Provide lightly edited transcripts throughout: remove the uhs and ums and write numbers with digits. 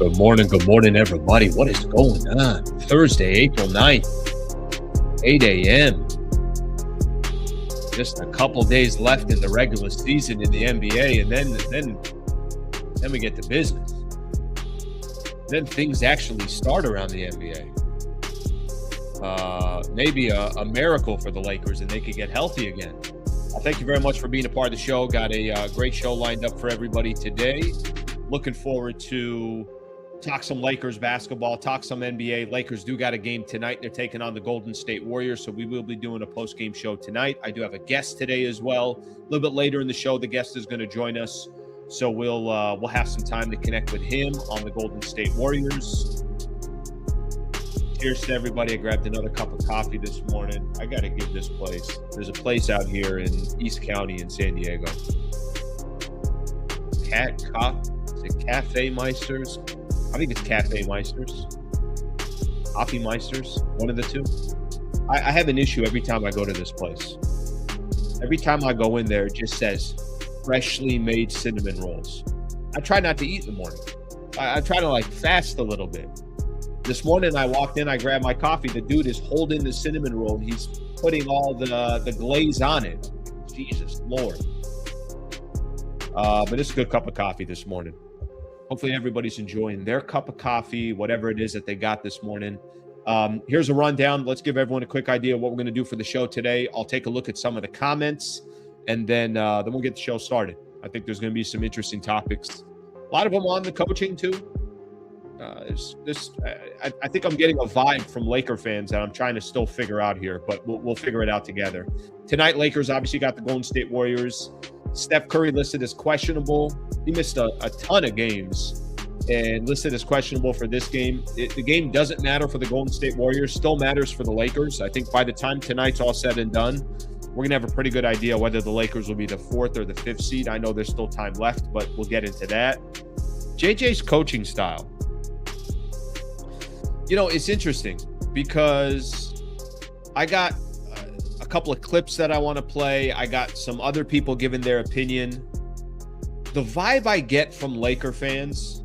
Good morning, everybody. What is going on? Thursday, April 9th, 8 a.m. Just a couple days left in the regular season in the NBA, and then we get to business. Then things actually start around the NBA. Maybe a miracle for the Lakers, and they could get healthy again. Thank you very much for being a part of the show. Got a great show lined up for everybody today. Looking forward to talk some Lakers basketball, talk some NBA. Lakers do got a game tonight. They're taking on the Golden State Warriors, so we will be doing a post-game show tonight. I do have a guest today as well. A little bit later in the show, the guest is going to join us, so we'll have some time to connect with him on the Golden State Warriors. Cheers to everybody. I grabbed another cup of coffee this morning. I got to give this place. There's a place out here in East County in San Diego. Is it Cafe Meisters? I think it's Cafe Meisters. Coffee Meisters, one of the two. I have an issue every time I go to this place. Every time I go in there, it just says freshly made cinnamon rolls. I try not to eat in the morning. I try to fast a little bit. This morning I walked in, I grabbed my coffee. The dude is holding the cinnamon roll. He's putting all the glaze on it. Jesus Lord. But it's a good cup of coffee this morning. Hopefully everybody's enjoying their cup of coffee, whatever it is that they got this morning. Here's a rundown. Let's give everyone a quick idea of what we're going to do for the show today. I'll take a look at some of the comments, and then we'll get the show started. I think there's going to be some interesting topics. A lot of them on the coaching, too. I think I'm getting a vibe from Laker fans that I'm trying to still figure out here, but we'll figure it out together. Tonight, Lakers obviously got the Golden State Warriors. Steph Curry listed as questionable. He missed a ton of games and listed as questionable for this game. The game doesn't matter for the Golden State Warriors, still matters for the Lakers. I think by the time tonight's all said and done, we're going to have a pretty good idea whether the Lakers will be the 4th or the 5th seed. I know there's still time left, but we'll get into that. JJ's coaching style. You know, it's interesting because I got a couple of clips that I want to play. I got some other people giving their opinion. The vibe I get from Laker fans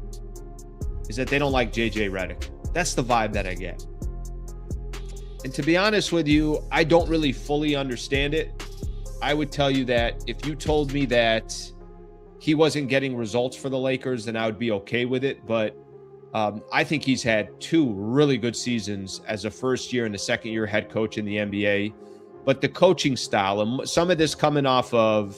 is that they don't like JJ Redick. That's the vibe that I get. And to be honest with you, I don't really fully understand it. I would tell you that if you told me that he wasn't getting results for the Lakers, then I would be okay with it. But I think he's had 2 really good seasons as a first-year and a second-year head coach in the NBA. But the coaching style, and some of this coming off of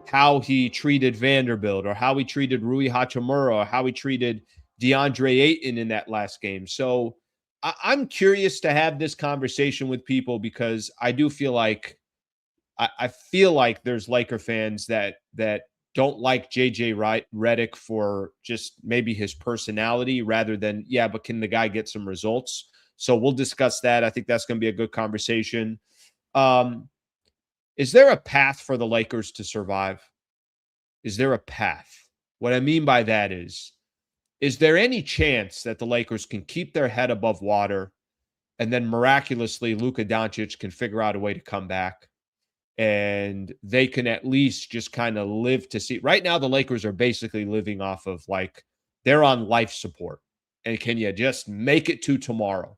how he treated Vanderbilt or how he treated Rui Hachimura or how he treated DeAndre Ayton in that last game. So I'm curious to have this conversation with people because I do feel like I feel like there's Laker fans that don't like JJ Redick for just maybe his personality rather than, yeah, but can the guy get some results? So we'll discuss that. I think that's going to be a good conversation. Is there a path for the Lakers to survive? Is there a path? What I mean by that is there any chance that the Lakers can keep their head above water and then miraculously Luka Doncic can figure out a way to come back? And they can at least just kind of live to see. Right now, the Lakers are basically living off of they're on life support. And can you just make it to tomorrow?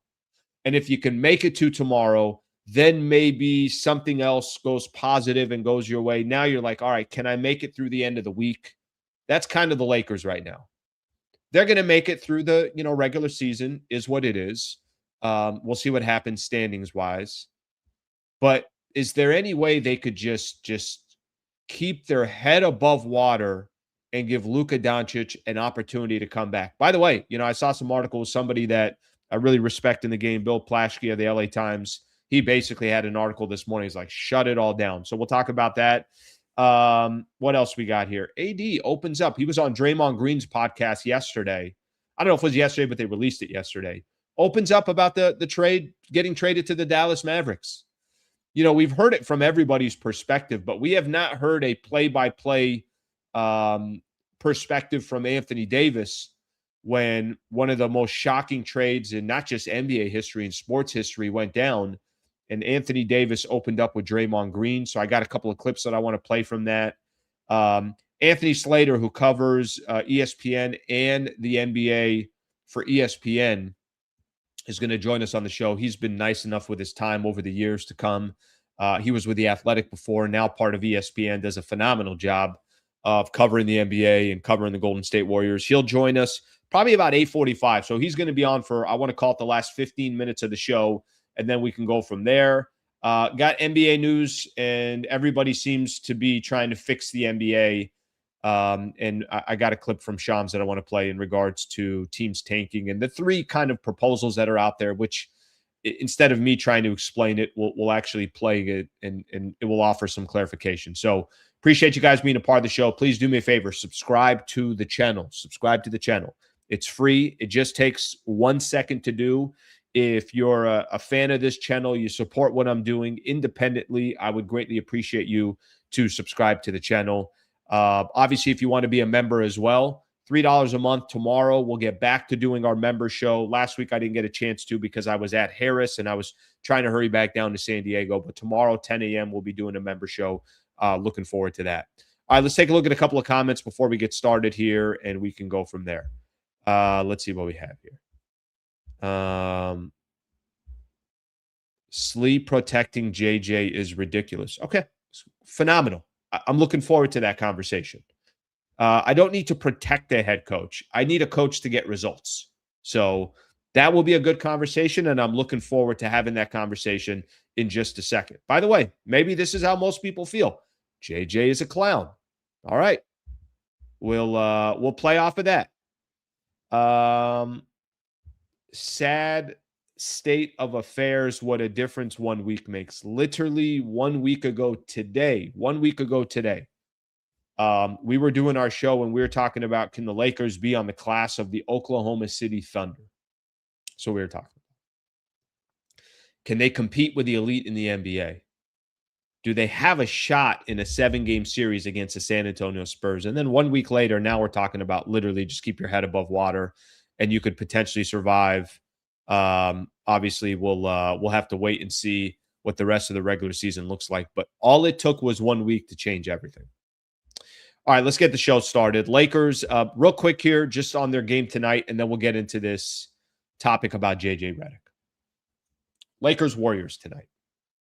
And if you can make it to tomorrow, then maybe something else goes positive and goes your way. Now you're like, all right, can I make it through the end of the week? That's kind of the Lakers right now. They're going to make it through the regular season is what it is. We'll see what happens standings wise. But is there any way they could just keep their head above water and give Luka Doncic an opportunity to come back? By the way, I saw some article with somebody that I really respect in the game, Bill Plaschke of the LA Times. He basically had an article this morning. He's like, shut it all down. So we'll talk about that. What else we got here? AD opens up. He was on Draymond Green's podcast yesterday. I don't know if it was yesterday, but they released it yesterday. Opens up about the trade, getting traded to the Dallas Mavericks. We've heard it from everybody's perspective, but we have not heard a play-by-play perspective from Anthony Davis when one of the most shocking trades in not just NBA history and sports history went down. And Anthony Davis opened up with Draymond Green. So I got a couple of clips that I want to play from that. Anthony Slater, who covers ESPN and the NBA for ESPN, is going to join us on the show. He's been nice enough with his time over the years to come. He was with The Athletic before, now part of ESPN, does a phenomenal job of covering the NBA and covering the Golden State Warriors. He'll join us probably about 8:45. So he's going to be on for, I want to call it the last 15 minutes of the show, and then we can go from there. Got NBA news, and everybody seems to be trying to fix the NBA. And I got a clip from Shams that I want to play in regards to teams tanking and the three kind of proposals that are out there, which instead of me trying to explain it, we'll actually play it and it will offer some clarification. So appreciate you guys being a part of the show. Please do me a favor. Subscribe to the channel. Subscribe to the channel. It's free. It just takes 1 second to do. If you're a fan of this channel, you support what I'm doing independently, I would greatly appreciate you to subscribe to the channel. Obviously, if you want to be a member as well, $3 a month. Tomorrow, we'll get back to doing our member show. Last week, I didn't get a chance to because I was at Harrah and I was trying to hurry back down to San Diego. But tomorrow, 10 a.m., we'll be doing a member show. Looking forward to that. All right, let's take a look at a couple of comments before we get started here, and we can go from there. Let's see what we have here. Sleep protecting JJ is ridiculous. Okay, phenomenal. I'm looking forward to that conversation. I don't need to protect the head coach. I need a coach to get results. So that will be a good conversation, and I'm looking forward to having that conversation in just a second. By the way, maybe this is how most people feel. JJ is a clown. All right. We'll play off of that. Sad state of affairs, what a difference 1 week makes. Literally 1 week ago today, we were doing our show and we were talking about, can the Lakers be on the class of the Oklahoma City Thunder? So we were talking about, can they compete with the elite in the NBA? Do they have a shot in a 7-game series against the San Antonio Spurs? And then 1 week later, now we're talking about literally just keep your head above water and you could potentially survive. Obviously, we'll have to wait and see what the rest of the regular season looks like. But all it took was 1 week to change everything. All right, let's get the show started. Lakers, real quick here, just on their game tonight, and then we'll get into this topic about JJ Redick. Lakers Warriors tonight.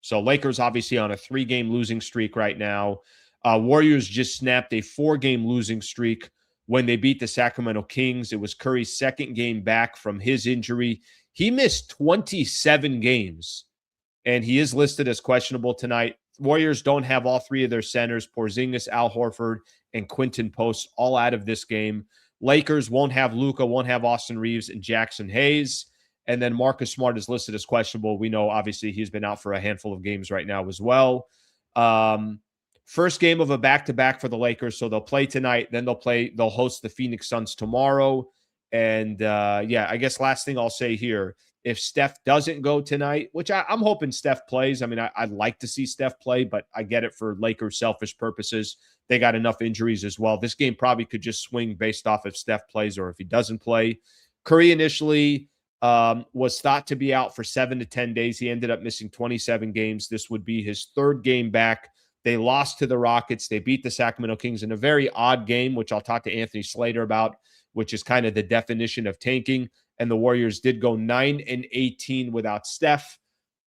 So Lakers obviously on a 3-game losing streak right now. Warriors just snapped a 4-game losing streak when they beat the Sacramento Kings. It was Curry's second game back from his injury. He missed 27 games, and he is listed as questionable tonight. Warriors don't have all three of their centers, Porzingis, Al Horford, and Quinton Post, all out of this game. Lakers won't have Luka, won't have Austin Reeves and Jackson Hayes. And then Marcus Smart is listed as questionable. We know, obviously, he's been out for a handful of games right now as well. First game of a back-to-back for the Lakers, so they'll play tonight. Then they'll host the Phoenix Suns tomorrow. And, I guess last thing I'll say here, if Steph doesn't go tonight, which I'm hoping Steph plays. I mean, I'd like to see Steph play, but I get it for Lakers selfish purposes. They got enough injuries as well. This game probably could just swing based off if Steph plays or if he doesn't play. Curry initially was thought to be out for 7 to 10 days. He ended up missing 27 games. This would be his third game back. They lost to the Rockets. They beat the Sacramento Kings in a very odd game, which I'll talk to Anthony Slater about, which is kind of the definition of tanking. And the Warriors did go 9-18 without Steph.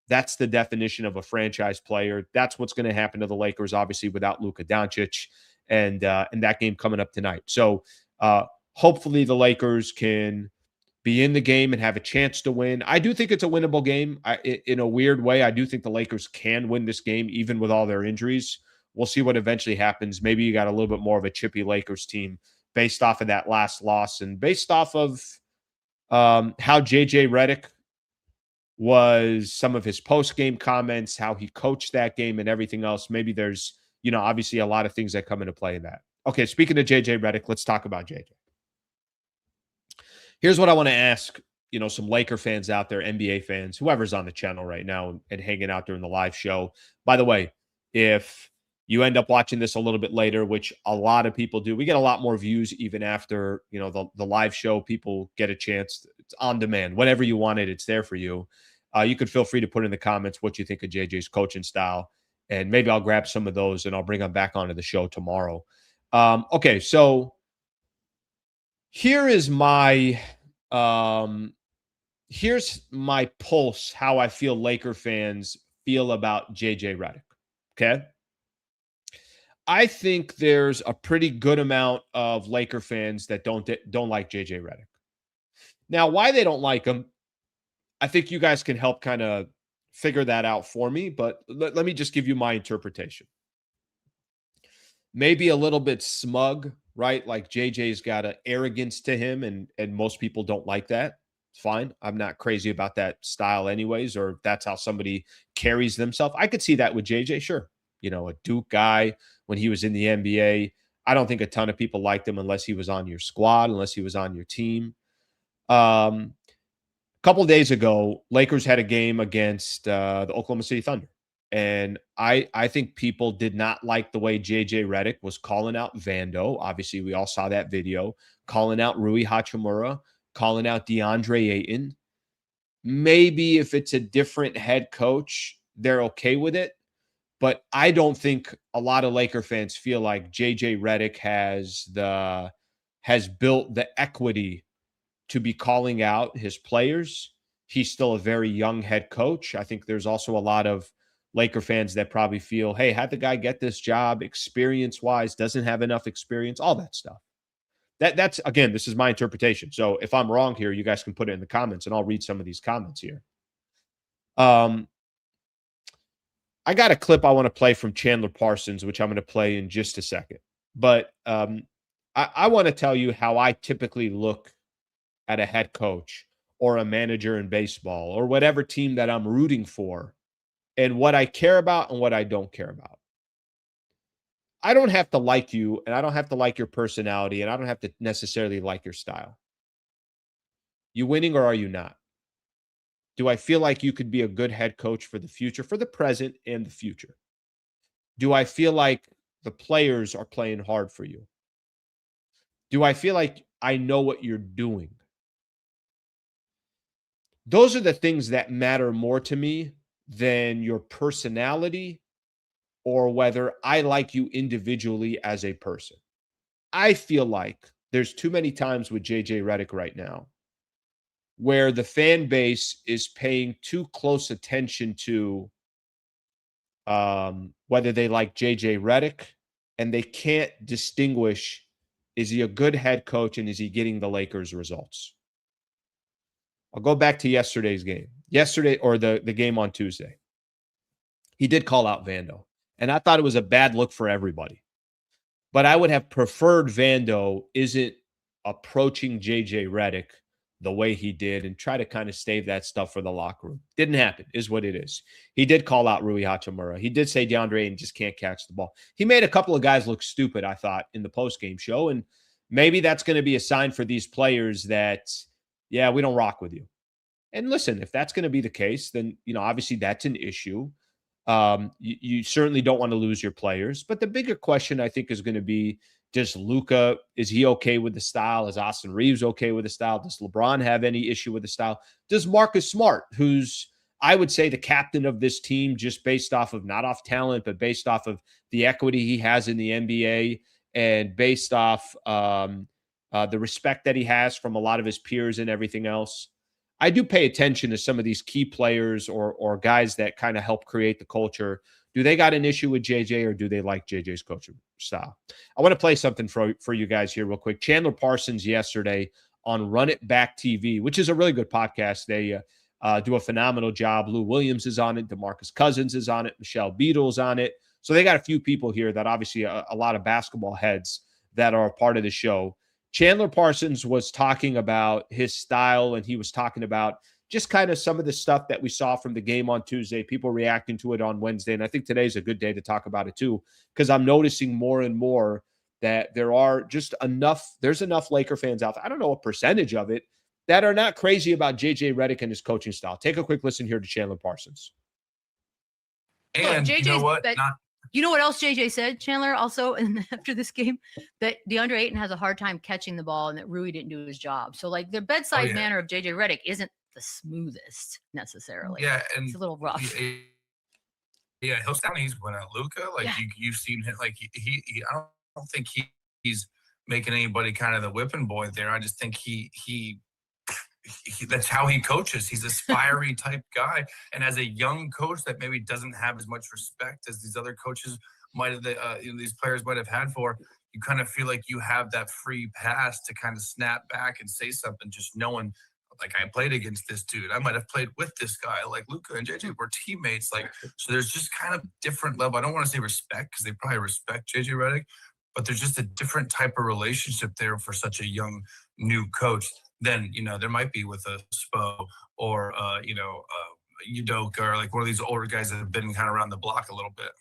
That's the definition of a franchise player. That's what's going to happen to the Lakers, obviously, without Luka Doncic and that game coming up tonight. So hopefully the Lakers can be in the game and have a chance to win. I do think it's a winnable game. In a weird way, I do think the Lakers can win this game, even with all their injuries. We'll see what eventually happens. Maybe you got a little bit more of a chippy Lakers team based off of that last loss and based off of how JJ Redick was, some of his post-game comments, how he coached that game and everything else. Maybe there's, obviously a lot of things that come into play in that. Okay, speaking of JJ Redick, let's talk about JJ. Here's what I want to ask, some Laker fans out there, NBA fans, whoever's on the channel right now and hanging out during the live show. By the way, if you end up watching this a little bit later, which a lot of people do, we get a lot more views even after, the live show. People get a chance. It's on demand. Whenever you want it, it's there for you. You could feel free to put in the comments what you think of JJ's coaching style, and maybe I'll grab some of those and I'll bring them back onto the show tomorrow. Okay, so here is my here's my pulse, how I feel Laker fans feel about JJ Redick. Okay. I think there's a pretty good amount of Laker fans that don't like JJ Redick. Now, why they don't like him, I think you guys can help kind of figure that out for me, but let me just give you my interpretation. Maybe a little bit smug, right? Like JJ's got an arrogance to him, and most people don't like that. It's fine. I'm not crazy about that style anyways, or that's how somebody carries themselves. I could see that with JJ, sure. A Duke guy when he was in the NBA. I don't think a ton of people liked him unless he was on your squad, unless he was on your team. A couple days ago, Lakers had a game against the Oklahoma City Thunder. And I think people did not like the way JJ Redick was calling out Vando. Obviously, we all saw that video, calling out Rui Hachimura, calling out DeAndre Ayton. Maybe if it's a different head coach, they're okay with it. But I don't think a lot of Laker fans feel like JJ Redick has built the equity to be calling out his players. He's still a very young head coach. I think there's also a lot of Laker fans that probably feel, hey, how'd the guy get this job experience-wise, doesn't have enough experience, all that stuff. That's, again, this is my interpretation. So if I'm wrong here, you guys can put it in the comments, and I'll read some of these comments here. I got a clip I want to play from Chandler Parsons, which I'm going to play in just a second. But I want to tell you how I typically look at a head coach or a manager in baseball or whatever team that I'm rooting for, and what I care about and what I don't care about. I don't have to like you, and I don't have to like your personality, and I don't have to necessarily like your style. You winning or are you not? Do I feel like you could be a good head coach for the future, for the present and the future? Do I feel like the players are playing hard for you? Do I feel like I know what you're doing? Those are the things that matter more to me than your personality or whether I like you individually as a person. I feel like there's too many times with JJ Redick right now where the fan base is paying too close attention to whether they like JJ Redick, and they can't distinguish, is he a good head coach and is he getting the Lakers results? I'll go back to yesterday's game. Yesterday, or the game on Tuesday. He did call out Vando, and I thought it was a bad look for everybody. But I would have preferred Vando isn't approaching JJ Redick the way he did and try to kind of stave that stuff for the locker room. Didn't happen, is what it is. He did call out Rui Hachimura. He did say DeAndre Ayton just can't catch the ball. He made a couple of guys look stupid, I thought, in the postgame show. And maybe that's going to be a sign for these players that, yeah, we don't rock with you. And listen, if that's going to be the case, then, obviously that's an issue. You certainly don't want to lose your players. But the bigger question, I think, is going to be, does Luka, is he okay with the style? Is Austin Reeves okay with the style? Does LeBron have any issue with the style? Does Marcus Smart, who's, I would say, the captain of this team, just based off of, not off talent, but based off of the equity he has in the NBA and based off the respect that he has from a lot of his peers and everything else, I do pay attention to some of these key players or guys that kind of help create the culture. Do they got an issue with JJ, or do they like JJ's coaching style? I want to play something for you guys here real quick. Chandler Parsons yesterday on Run It Back TV, which is a really good podcast. They do a phenomenal job. Lou Williams is on it. DeMarcus Cousins is on it. Michelle Beadle's on it. So they got a few people here that obviously a lot of basketball heads that are a part of the show. Chandler Parsons was talking about his style, and he was talking about just kind of some of the stuff that we saw from the game on Tuesday, people reacting to it on Wednesday. And I think today's a good day to talk about it too, because I'm noticing more and more that there's enough Laker fans out there, I don't know what percentage of it, that are not crazy about JJ Redick and his coaching style. Take a quick listen here to Chandler Parsons. And you know what? You know what else JJ said, Chandler, also after this game? That DeAndre Ayton has a hard time catching the ball and that Rui didn't do his job. So, like, the bedside manner of JJ Redick isn't the smoothest necessarily. Yeah, and it's a little rough. He'll sound he's winning Luka. Like, you've seen him. Like, he I don't think he's making anybody kind of the whipping boy there. I just think he that's how he coaches. He's a fiery type guy. And as a young coach that maybe doesn't have as much respect as these other coaches might have, these players might have had for, you kind of feel like you have that free pass to kind of snap back and say something, just knowing, like, I played against this dude. I might have played with this guy. Like Luka and JJ were teammates. Like, so there's just kind of different level. I don't want to say respect because they probably respect JJ Redick, but there's just a different type of relationship there for such a young new coach than, there might be with a Spo or, Udoka or like one of these older guys that have been kind of around the block a little bit.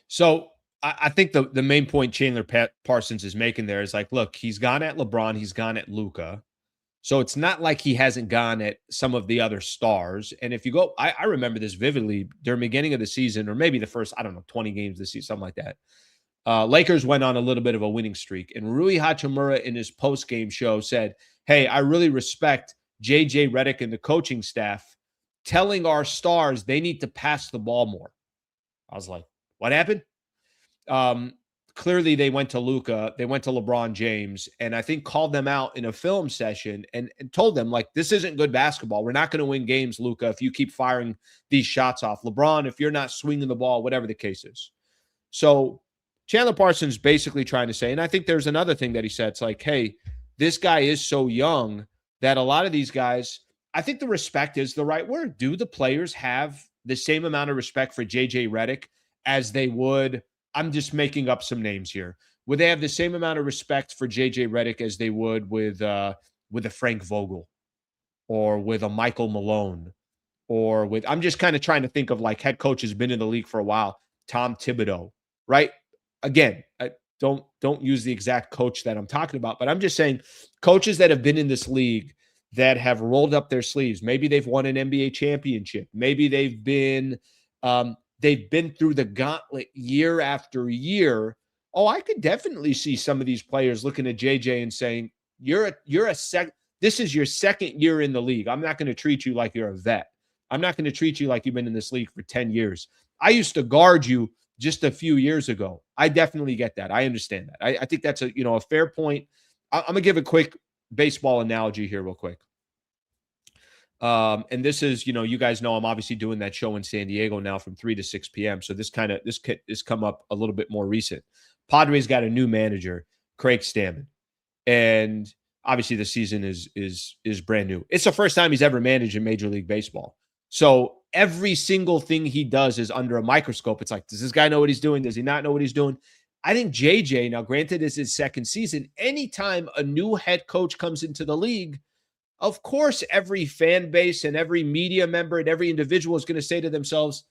So I think the main point Chandler Parsons is making there is like, look, he's gone at LeBron, he's gone at Luka. So it's not like he hasn't gone at some of the other stars. And if you go, I remember this vividly during the beginning of the season, or maybe the first, 20 games this season, something like that. Lakers went on a little bit of a winning streak. And Rui Hachimura in his post-game show said, hey, I really respect JJ Redick and the coaching staff telling our stars they need to pass the ball more. I was like, what happened? Clearly they went to Luka, they went to LeBron James, and I think called them out in a film session and told them, like, this isn't good basketball. We're not going to win games, Luka, if you keep firing these shots off. LeBron, if you're not swinging the ball, whatever the case is. So Chandler Parsons basically trying to say, and I think there's another thing that he said, it's like, hey, this guy is so young that a lot of these guys, I think the respect is the right word. Do the players have the same amount of respect for JJ Redick as they would, I'm just making up some names here, would they have the same amount of respect for JJ Redick as they would with a Frank Vogel or with a Michael Malone or with, I'm just kind of trying to think of like head coaches been in the league for a while, Tom Thibodeau, right? Again, I don't use the exact coach that I'm talking about, but I'm just saying coaches that have been in this league that have rolled up their sleeves. Maybe they've won an NBA championship. Maybe they've been through the gauntlet year after year. Oh, I could definitely see some of these players looking at JJ and saying, this is your second year in the league. I'm not going to treat you like you're a vet. I'm not going to treat you like you've been in this league for 10 years. I used to guard you just a few years ago. I definitely get that. I understand that. I think that's a fair point. I'm going to give a quick baseball analogy here real quick. And this is, you guys know I'm obviously doing that show in San Diego now from 3 to 6 p.m. So this has come up a little bit more recent. Padres got a new manager, Craig Stammen. And obviously the season is brand new. It's the first time he's ever managed in Major League Baseball. So every single thing he does is under a microscope. It's like, does this guy know what he's doing? Does he not know what he's doing? I think JJ, now granted it's his second season, anytime a new head coach comes into the league, of course, every fan base and every media member and every individual is going to say to themselves,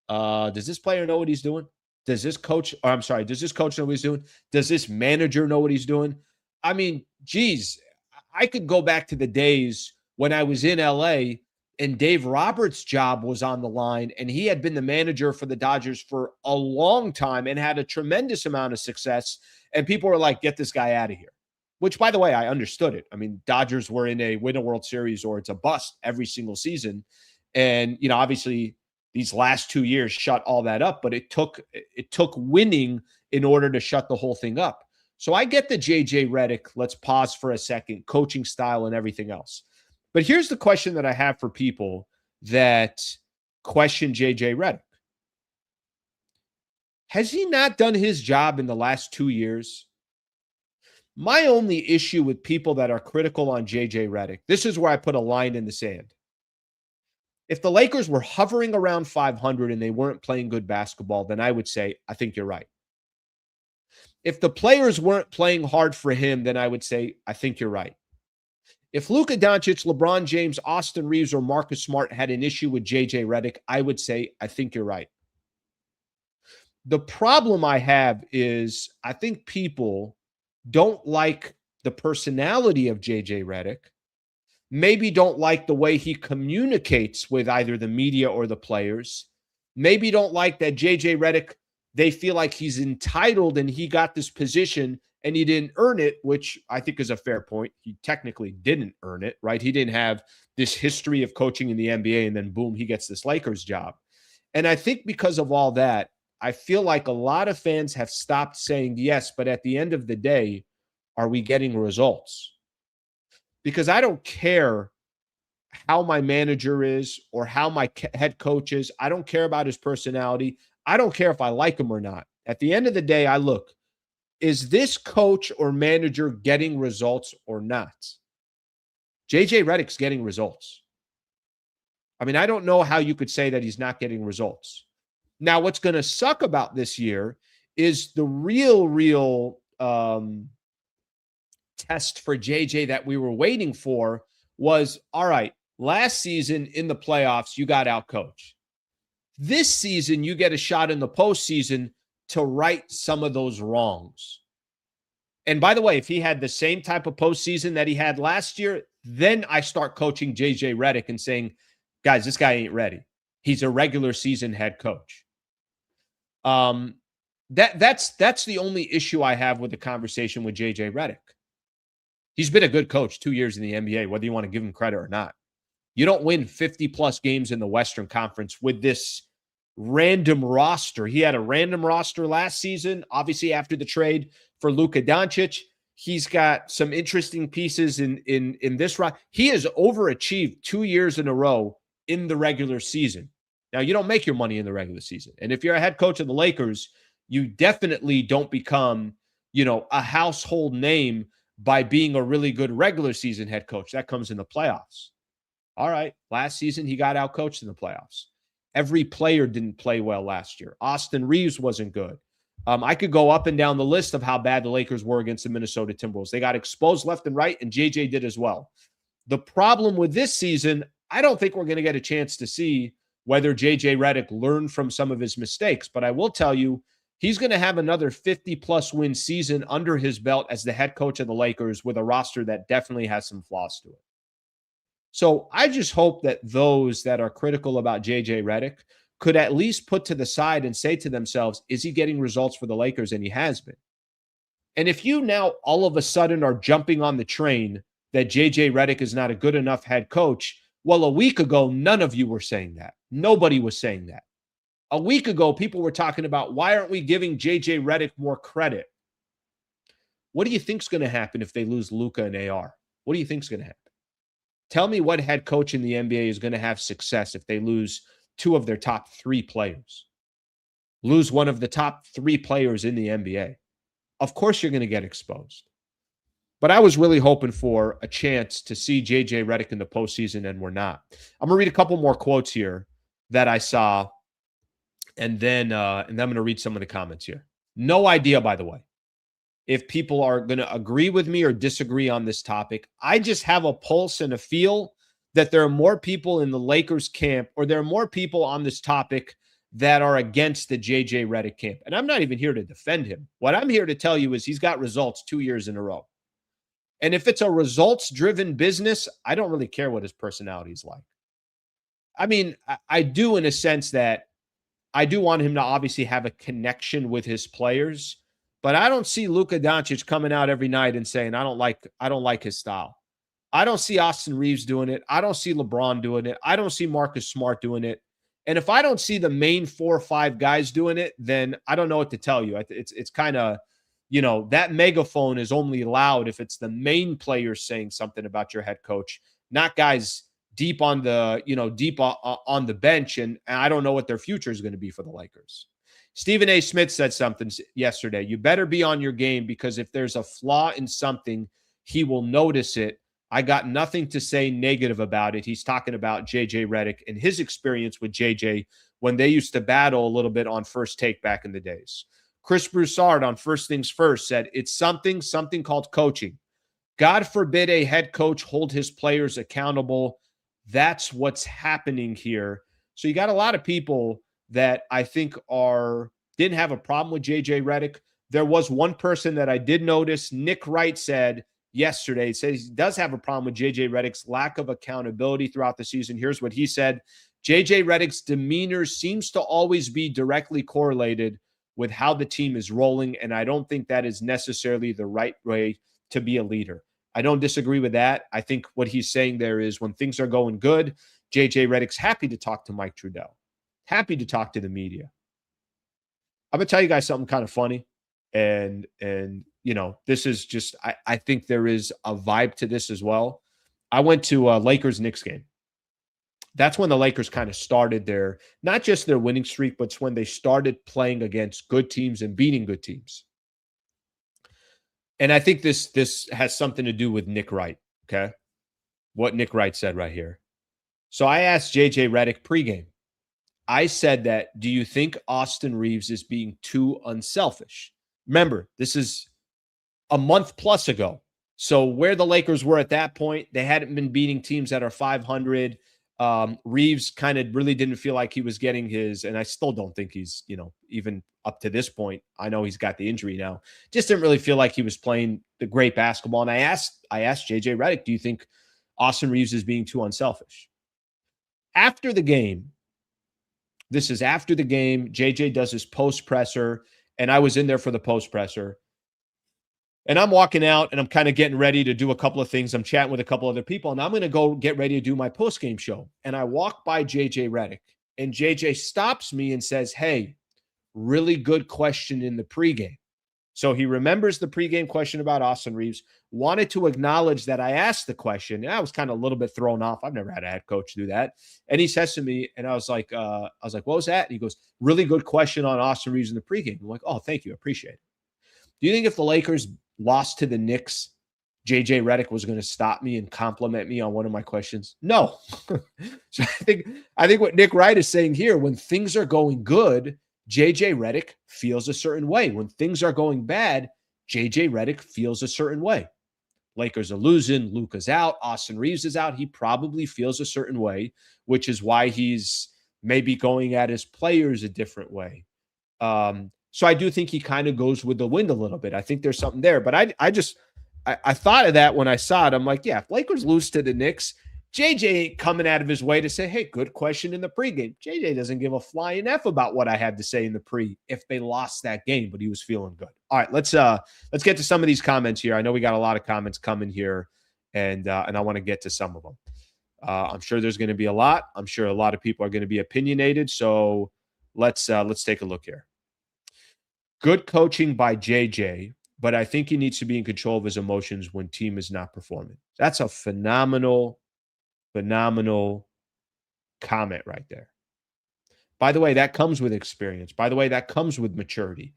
does this player know what he's doing? Does this coach know what he's doing? Does this manager know what he's doing? I mean, geez, I could go back to the days when I was in LA and Dave Roberts' job was on the line, and he had been the manager for the Dodgers for a long time and had a tremendous amount of success. And people were like, get this guy out of here. Which, by the way, I understood it. I mean, Dodgers were in a win a World Series or it's a bust every single season. And, obviously these last 2 years shut all that up, but it took winning in order to shut the whole thing up. So I get the JJ Redick, let's pause for a second, coaching style and everything else. But here's the question that I have for people that question JJ Redick. Has he not done his job in the last 2 years? My only issue with people that are critical on JJ Redick, this is where I put a line in the sand. If the Lakers were hovering around 500 and they weren't playing good basketball, then I would say, I think you're right. If the players weren't playing hard for him, then I would say, I think you're right. If Luka Doncic, LeBron James, Austin Reeves, or Marcus Smart had an issue with JJ Redick, I would say, I think you're right. The problem I have is I think people don't like the personality of JJ Redick, maybe don't like the way he communicates with either the media or the players, maybe don't like that JJ Redick, they feel like he's entitled and he got this position and he didn't earn it, which I think is a fair point. He technically didn't earn it, right? He didn't have this history of coaching in the NBA and then boom, he gets this Lakers job. And I think because of all that, I feel like a lot of fans have stopped saying yes, but at the end of the day, are we getting results? Because I don't care how my manager is or how my head coach is. I don't care about his personality. I don't care if I like him or not. At the end of the day, I look, is this coach or manager getting results or not? JJ Redick's getting results. I mean, I don't know how you could say that he's not getting results. Now, what's going to suck about this year is the real test for JJ that we were waiting for was, all right, last season in the playoffs, you got outcoached. This season, you get a shot in the postseason to right some of those wrongs. And by the way, if he had the same type of postseason that he had last year, then I start coaching JJ Redick and saying, guys, this guy ain't ready. He's a regular season head coach. That's the only issue I have with the conversation with JJ Redick. He's been a good coach 2 years in the NBA, whether you want to give him credit or not. You don't win 50-plus games in the Western Conference with this random roster. He had a random roster last season, obviously after the trade for Luka Doncic. He's got some interesting pieces in this roster. He has overachieved 2 years in a row in the regular season. Now, you don't make your money in the regular season. And if you're a head coach of the Lakers, you definitely don't become, a household name by being a really good regular season head coach. That comes in the playoffs. All right. Last season, he got outcoached in the playoffs. Every player didn't play well last year. Austin Reeves wasn't good. I could go up and down the list of how bad the Lakers were against the Minnesota Timberwolves. They got exposed left and right, and JJ did as well. The problem with this season, I don't think we're going to get a chance to see whether JJ Redick learned from some of his mistakes. But I will tell you, he's going to have another 50-plus win season under his belt as the head coach of the Lakers with a roster that definitely has some flaws to it. So I just hope that those that are critical about JJ Redick could at least put to the side and say to themselves, is he getting results for the Lakers? And he has been. And if you now all of a sudden are jumping on the train that JJ Redick is not a good enough head coach, well, a week ago, none of you were saying that. Nobody was saying that. A week ago, people were talking about, why aren't we giving JJ Redick more credit? What do you think is going to happen if they lose Luka and AR? What do you think is going to happen? Tell me what head coach in the NBA is going to have success if they lose two of their top three players. Lose one of the top three players in the NBA. Of course you're going to get exposed. But I was really hoping for a chance to see JJ Redick in the postseason, and we're not. I'm going to read a couple more quotes here that I saw, and then I'm going to read some of the comments here. No idea, by the way, if people are going to agree with me or disagree on this topic. I just have a pulse and a feel that there are more people in the Lakers camp, or there are more people on this topic that are against the JJ Redick camp. And I'm not even here to defend him. What I'm here to tell you is he's got results 2 years in a row. And if it's a results-driven business, I don't really care what his personality is like. I mean, I do in a sense that I do want him to obviously have a connection with his players, but I don't see Luka Doncic coming out every night and saying, I don't like his style. I don't see Austin Reeves doing it. I don't see LeBron doing it. I don't see Marcus Smart doing it. And if I don't see the main 4 or 5 guys doing it, then I don't know what to tell you. It's kind of, that megaphone is only loud if it's the main players saying something about your head coach, not guys deep on the, on the bench. And I don't know what their future is going to be for the Lakers. Stephen A. Smith said something yesterday. You better be on your game, because if there's a flaw in something, he will notice it. I got nothing to say negative about it. He's talking about JJ Redick and his experience with JJ when they used to battle a little bit on First Take back in the days. Chris Broussard on First Things First said, it's something called coaching. God forbid a head coach hold his players accountable. That's what's happening here. So you got a lot of people that I think didn't have a problem with JJ Redick. There was one person that I did notice. Nick Wright said yesterday, says he does have a problem with JJ Redick's lack of accountability throughout the season. Here's what he said. JJ Redick's demeanor seems to always be directly correlated with how the team is rolling, and I don't think that is necessarily the right way to be a leader. I don't disagree with that. I think what he's saying there is when things are going good, JJ Redick's happy to talk to Mike Trudell, happy to talk to the media. I'm gonna tell you guys something kind of funny. And this is just, I think there is a vibe to this as well. I went to a Lakers-Knicks game. That's when the Lakers kind of started not just their winning streak, but it's when they started playing against good teams and beating good teams. And I think this has something to do with Nick Wright, okay? What Nick Wright said right here. So I asked JJ Redick pregame. I said that, do you think Austin Reeves is being too unselfish? Remember, this is a month plus ago. So where the Lakers were at that point, they hadn't been beating teams that are 500. Reeves kind of really didn't feel like he was getting his, and I still don't think he's, even up to this point, I know he's got the injury now, just didn't really feel like he was playing the great basketball. And I asked JJ Redick, do you think Austin Reeves is being too unselfish? After the game, this is after the game, JJ does his post presser, and I was in there for the post presser. And I'm walking out and I'm kind of getting ready to do a couple of things. I'm chatting with a couple other people, and I'm going to go get ready to do my post-game show. And I walk by JJ Redick, and JJ stops me and says, hey, really good question in the pregame. So he remembers the pregame question about Austin Reeves, wanted to acknowledge that I asked the question. And I was kind of a little bit thrown off. I've never had a head coach do that. And he says to me, and I was like, what was that? And he goes, really good question on Austin Reeves in the pregame. I'm like, oh, thank you. I appreciate it. Do you think if the Lakers lost to the Knicks, JJ Redick was going to stop me and compliment me on one of my questions? No. So I think what Nick Wright is saying here, when things are going good, JJ Redick feels a certain way. When things are going bad, JJ Redick feels a certain way. Lakers are losing, Luka's out, Austin Reeves is out. He probably feels a certain way, which is why he's maybe going at his players a different way. So I do think he kind of goes with the wind a little bit. I think there's something there. But I thought of that when I saw it. I'm like, yeah, if Lakers lose to the Knicks, JJ ain't coming out of his way to say, hey, good question in the pregame. JJ doesn't give a flying F about what I had to say in the pre if they lost that game, but he was feeling good. All right, let's get to some of these comments here. I know we got a lot of comments coming here, and I want to get to some of them. I'm sure there's going to be a lot. I'm sure a lot of people are going to be opinionated. So let's take a look here. Good coaching by JJ, but I think he needs to be in control of his emotions when team is not performing. That's a phenomenal comment right there. By the way, that comes with experience. By the way, that comes with maturity.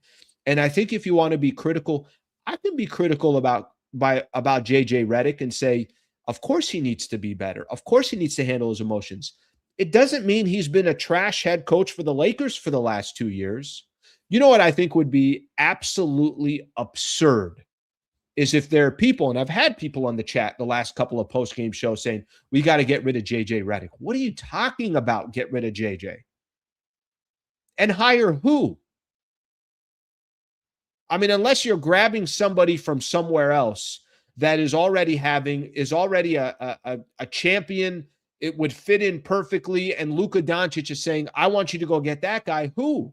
And I think if you want to be critical, I can be critical about JJ Redick and say, of course he needs to be better. Of course he needs to handle his emotions. It doesn't mean he's been a trash head coach for the Lakers for the last 2 years. You know what I think would be absolutely absurd is if there are people, and I've had people on the chat the last couple of post-game shows saying, we got to get rid of JJ Redick. What are you talking about, get rid of JJ? And hire who? I mean, unless you're grabbing somebody from somewhere else that is already a champion, it would fit in perfectly, and Luka Doncic is saying, I want you to go get that guy. Who?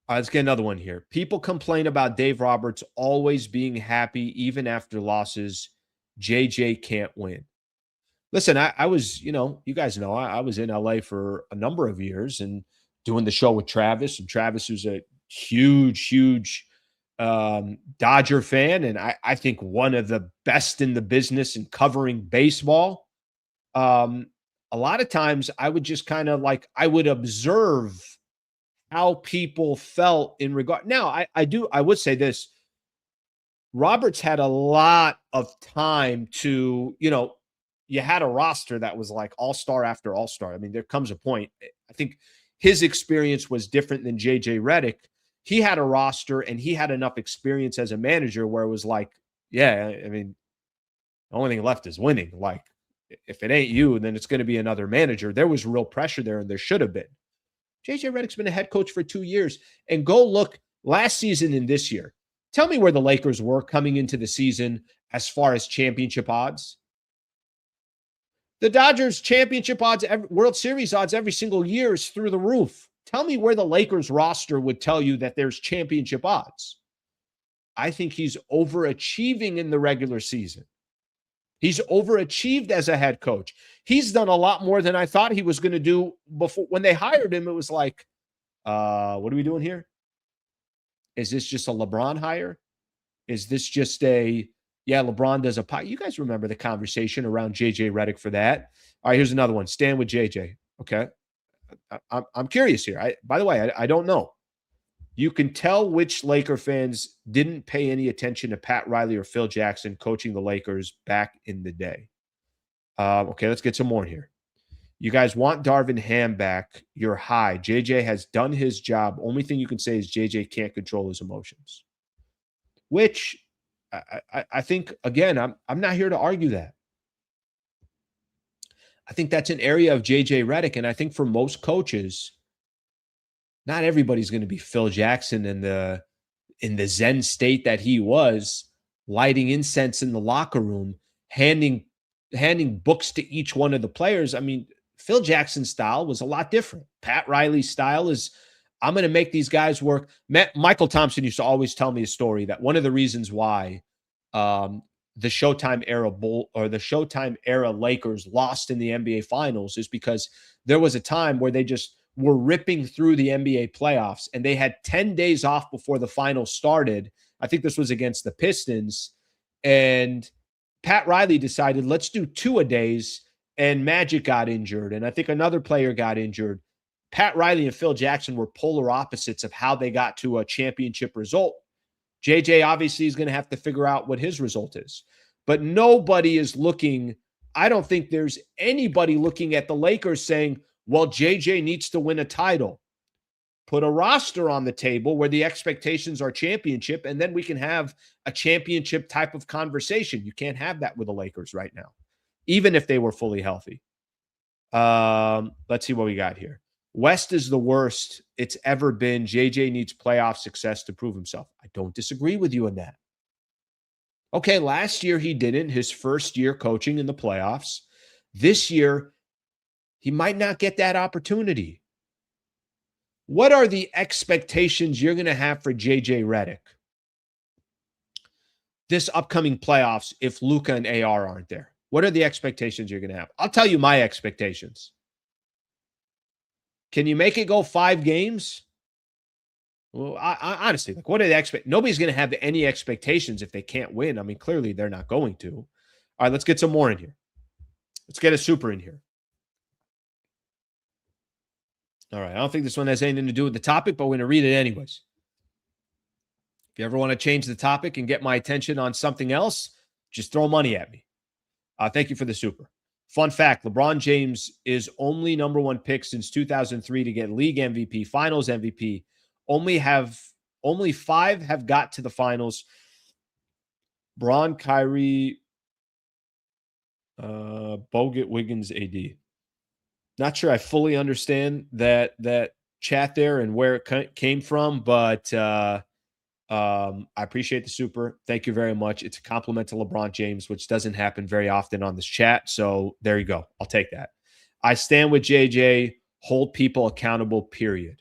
Let's get another one here. People complain about Dave Roberts always being happy even after losses. JJ can't win. Listen, I was, you guys know, I was in LA for a number of years and doing the show with Travis. And Travis was a huge Dodger fan. And I think one of the best in the business in covering baseball. A lot of times I would just kind of I would observe how people felt in regard. Now, I would say this. Roberts had a lot of time to, you had a roster that was like all-star after all-star. I mean, there comes a point. I think his experience was different than JJ Redick. He had a roster and he had enough experience as a manager where it was like, yeah, I mean, the only thing left is winning. Like, if it ain't you, then it's going to be another manager. There was real pressure there, and there should have been. JJ Redick's been a head coach for 2 years. And go look last season and this year. Tell me where the Lakers were coming into the season as far as championship odds. The Dodgers championship odds, World Series odds every single year is through the roof. Tell me where the Lakers roster would tell you that there's championship odds. I think he's overachieving in the regular season. He's overachieved as a head coach. He's done a lot more than I thought he was going to do before. When they hired him, it was like, what are we doing here? Is this just a LeBron hire? Is this just LeBron does a pot? You guys remember the conversation around JJ Redick for that? All right, here's another one. Stand with JJ. Okay. I'm curious here. By the way, I don't know. You can tell which Laker fans didn't pay any attention to Pat Riley or Phil Jackson coaching the Lakers back in the day. Okay, let's get some more here. You guys want Darvin Ham back. You're high. JJ has done his job. Only thing you can say is JJ can't control his emotions. Which I think, again, I'm not here to argue that. I think that's an area of JJ Redick. And I think for most coaches, not everybody's going to be Phil Jackson in the Zen state that he was, lighting incense in the locker room, handing books to each one of the players. I mean, Phil Jackson's style was a lot different. Pat Riley's style is, I'm going to make these guys work. Michael Thompson used to always tell me a story that one of the reasons why the Showtime era Lakers lost in the NBA Finals is because there was a time where they just were ripping through the NBA playoffs, and they had 10 days off before the finals started. I think this was against the Pistons, and Pat Riley decided, let's do 2-a-days, and Magic got injured, and I think another player got injured. Pat Riley and Phil Jackson were polar opposites of how they got to a championship result. JJ obviously is going to have to figure out what his result is, but nobody is looking. I don't think there's anybody looking at the Lakers saying, well, JJ needs to win a title. Put a roster on the table where the expectations are championship, and then we can have a championship type of conversation. You can't have that with the Lakers right now, even if they were fully healthy. Let's see what we got here. West is the worst it's ever been. JJ needs playoff success to prove himself. I don't disagree with you on that. Okay, last year he didn't. His first year coaching in the playoffs. This year, he might not get that opportunity. What are the expectations you're going to have for JJ Redick this upcoming playoffs if Luka and AR aren't there? What are the expectations you're going to have? I'll tell you my expectations. Can you make it go 5 games? Well, I honestly, what are the nobody's going to have any expectations if they can't win. I mean, clearly they're not going to. All right, let's get some more in here. Let's get a super in here. All right, I don't think this one has anything to do with the topic, but we're going to read it anyways. If you ever want to change the topic and get my attention on something else, just throw money at me. Thank you for the super. Fun fact, LeBron James is only #1 pick since 2003 to get league MVP, finals MVP. Only 5 have got to the finals. Bron, Kyrie, Bogut, Wiggins, AD. Not sure I fully understand that chat there and where it came from, but I appreciate the super. Thank you very much. It's a compliment to LeBron James, which doesn't happen very often on this chat. So there you go. I'll take that. I stand with JJ. Hold people accountable, period.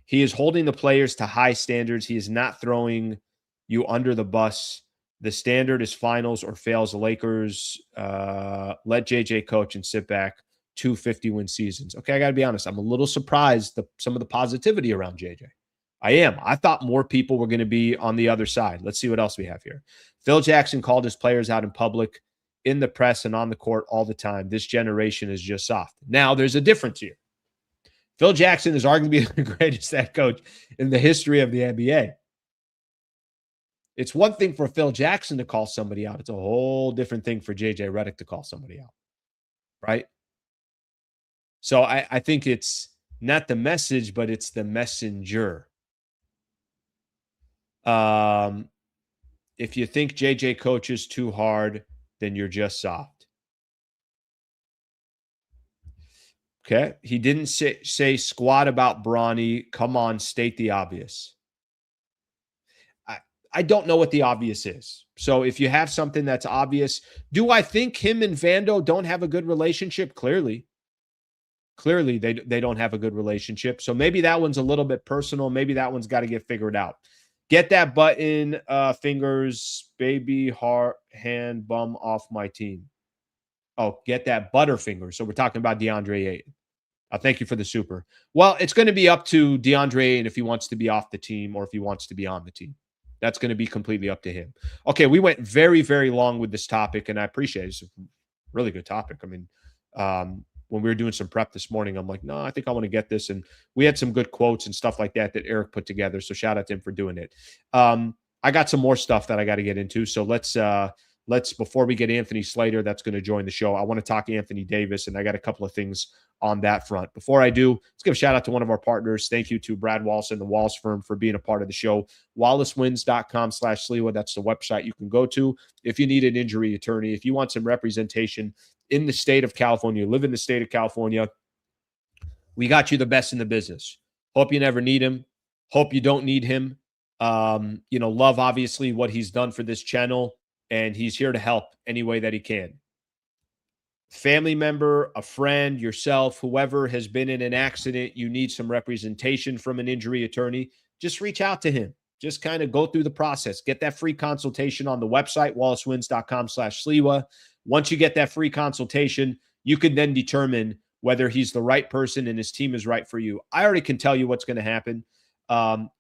He is holding the players to high standards. He is not throwing you under the bus. The standard is finals or fails. The Lakers let JJ coach and sit back. 250-win seasons. Okay, I got to be honest. I'm a little surprised some of the positivity around JJ. I am. I thought more people were going to be on the other side. Let's see what else we have here. Phil Jackson called his players out in public, in the press, and on the court all the time. This generation is just soft. Now, there's a difference here. Phil Jackson is arguably the greatest head coach in the history of the NBA. It's one thing for Phil Jackson to call somebody out. It's a whole different thing for JJ Redick to call somebody out, right? So I think it's not the message, but it's the messenger. If you think JJ coaches too hard, then you're just soft. Okay. He didn't say squat about Bronny. Come on, state the obvious. I don't know what the obvious is. So if you have something that's obvious, do I think him and Vando don't have a good relationship? Clearly, they don't have a good relationship. So maybe that one's a little bit personal. Maybe that one's got to get figured out. Get that button, fingers, baby, heart, hand, bum off my team. Oh, get that butterfinger. So we're talking about DeAndre Ayton. Thank you for the super. Well, it's going to be up to DeAndre Ayton if he wants to be off the team or if he wants to be on the team. That's going to be completely up to him. Okay, we went very, very long with this topic, and I appreciate it. It's a really good topic. I mean, when we were doing some prep this morning, I'm like, no, I think I want to get this. And we had some good quotes and stuff like that Eric put together. So shout out to him for doing it. I got some more stuff that I got to get into. So let's before we get Anthony Slater, that's going to join the show, I want to talk Anthony Davis, and I got a couple of things on that front. Before I do, let's give a shout out to one of our partners. Thank you to Brad Wallace and the Wallace Firm for being a part of the show. WallaceWins.com/Sliwa. That's the website you can go to if you need an injury attorney, if you want some representation in the state of California, live in the state of California. We got you the best in the business. Hope you never need him. Hope you don't need him. Love obviously what he's done for this channel, and he's here to help any way that he can. Family member, a friend, yourself, whoever has been in an accident, you need some representation from an injury attorney, just reach out to him. Just kind of go through the process. Get that free consultation on the website, wallacewins.com/Sliwa. Once you get that free consultation, you can then determine whether he's the right person and his team is right for you. I already can tell you what's going to happen.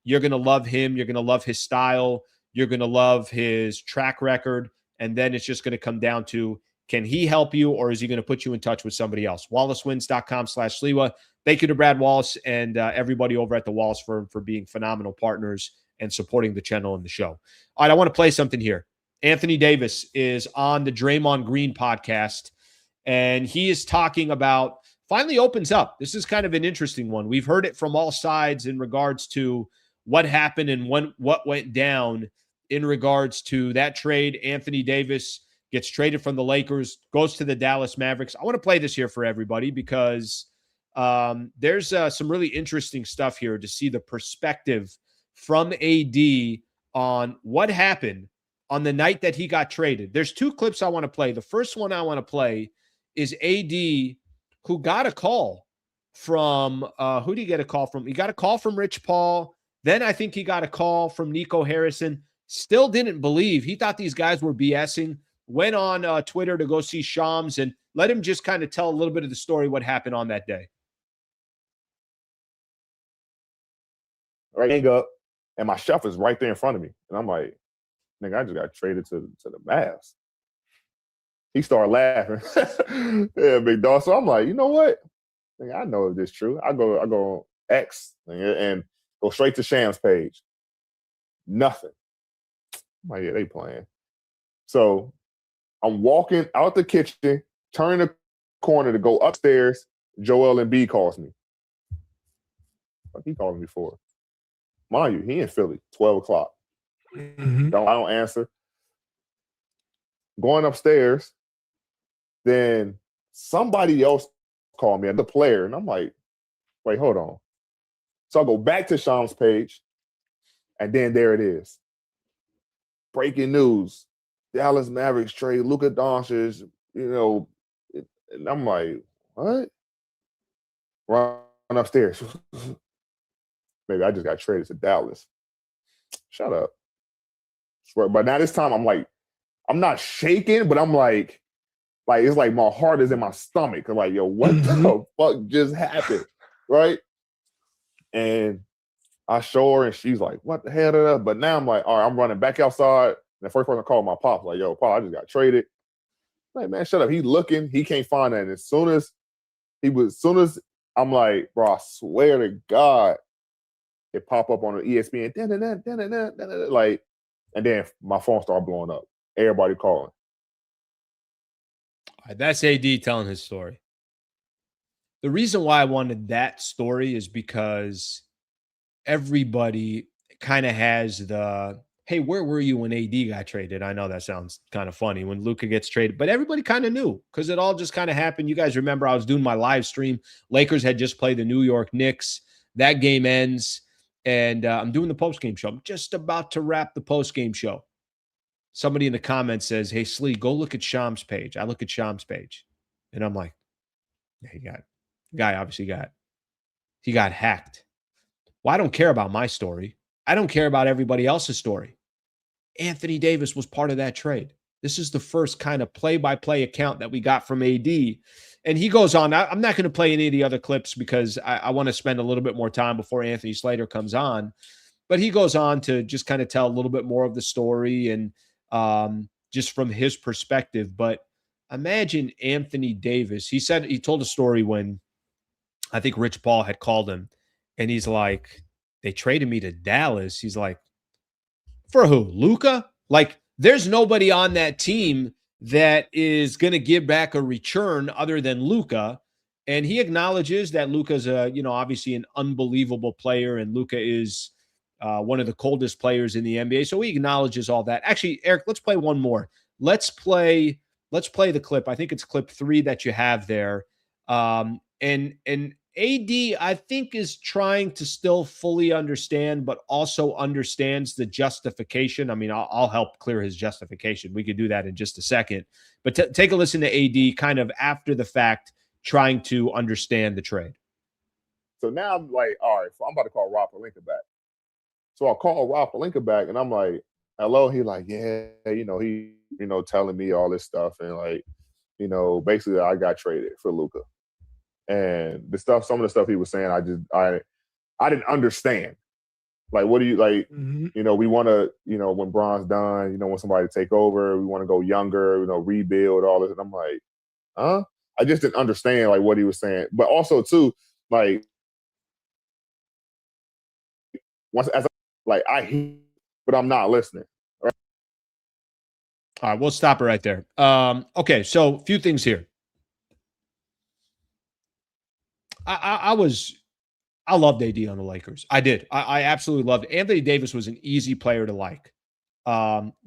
You're going to love him. You're going to love his style. You're going to love his track record. And then it's just going to come down to, can he help you, or is he going to put you in touch with somebody else? wallacewins.com/Sliwa. Thank you to Brad Wallace and everybody over at the Wallace Firm for being phenomenal partners and supporting the channel and the show. All right, I want to play something here. Anthony Davis is on the Draymond Green podcast, and he is talking about, finally opens up. This is kind of an interesting one. We've heard it from all sides in regards to what happened and what went down in regards to that trade. Anthony Davis gets traded from the Lakers, goes to the Dallas Mavericks. I want to play this here for everybody because there's some really interesting stuff here to see the perspective from AD on what happened on the night that he got traded. There's two clips I want to play. The first one I want to play is AD, who got a call from, who did he get a call from? He got a call from Rich Paul. Then I think he got a call from Nico Harrison. Still didn't believe. He thought these guys were BSing. Went on Twitter to go see Shams and let him just kind of tell a little bit of the story, what happened on that day. Right, hang up, and my chef is right there in front of me. And I'm like, nigga, I just got traded to the Mavs. He started laughing. Yeah, big dog. So I'm like, you know what? Nigga, I know if this is true. I go on X and go straight to Shams' page. Nothing. I'm like, yeah, they playing. So I'm walking out the kitchen, turn the corner to go upstairs. Joel Embiid calls me. What he called me for? Mind you, he in Philly, 12 o'clock. I don't answer. Going upstairs, then somebody else called me, the player, and I'm like, wait, hold on. So I go back to Shams' page, and then there it is. Breaking news. Dallas Mavericks trade Luka Doncic, and I'm like, what? Run upstairs. Maybe I just got traded to Dallas. Shut up. Swear. But now this time I'm like, I'm not shaking, but I'm like it's like my heart is in my stomach. I'm like, yo, what the fuck just happened? Right? And I show her and she's like, what the hell? But now I'm like, all right, I'm running back outside. And the first person I called my pop, like, yo, Pop, I just got traded. I'm like, man, shut up. He's looking. He can't find that. And as soon as I'm like, bro, I swear to God, it pop up on the ESPN. Like, and then my phone started blowing up. Everybody calling. All right, that's AD telling his story. The reason why I wanted that story is because everybody kind of has the, hey, where were you when AD got traded? I know that sounds kind of funny when Luka gets traded, but everybody kind of knew because it all just kind of happened. You guys remember I was doing my live stream. Lakers had just played the New York Knicks. That game ends, and I'm doing the postgame show. I'm just about to wrap the postgame show. Somebody in the comments says, hey, Slee, go look at Shams' page. I look at Shams' page, and I'm like, yeah, guy obviously he got hacked. Well, I don't care about my story. I don't care about everybody else's story. Anthony Davis was part of that trade. This is the first kind of play-by-play account that we got from AD. And he goes on. I'm not going to play any of the other clips because I want to spend a little bit more time before Anthony Slater comes on. But he goes on to just kind of tell a little bit more of the story and just from his perspective. But imagine Anthony Davis. He told a story when I think Rich Paul had called him, and he's like, they traded me to Dallas. He's like, for who? Luka? Like, there's nobody on that team that is going to give back a return other than Luka. And he acknowledges that Luka's obviously an unbelievable player, and Luka is one of the coldest players in the NBA. So he acknowledges all that. Actually, Eric, let's play one more. Let's play the clip. I think it's clip 3 that you have there. And AD, I think, is trying to still fully understand, but also understands the justification. I mean, I'll help clear his justification. We could do that in just a second. But take a listen to AD kind of after the fact, trying to understand the trade. So now I'm like, all right, so I'm about to call Rob Pelinka back. So I call Rob Pelinka back, and I'm like, hello? He like, yeah, he, telling me all this stuff. And like, basically I got traded for Luka. And some of the stuff he was saying, I didn't understand. Like, what do you like? Mm-hmm. We want to, when Bron's done, want somebody to take over. We want to go younger, rebuild all this. And I'm like, huh? I just didn't understand like what he was saying. But also too, like, I hear, but I'm not listening. Right? All right, we'll stop it right there. Okay, so a few things here. I loved AD on the Lakers. I did. I absolutely loved it. Anthony Davis was an easy player to like.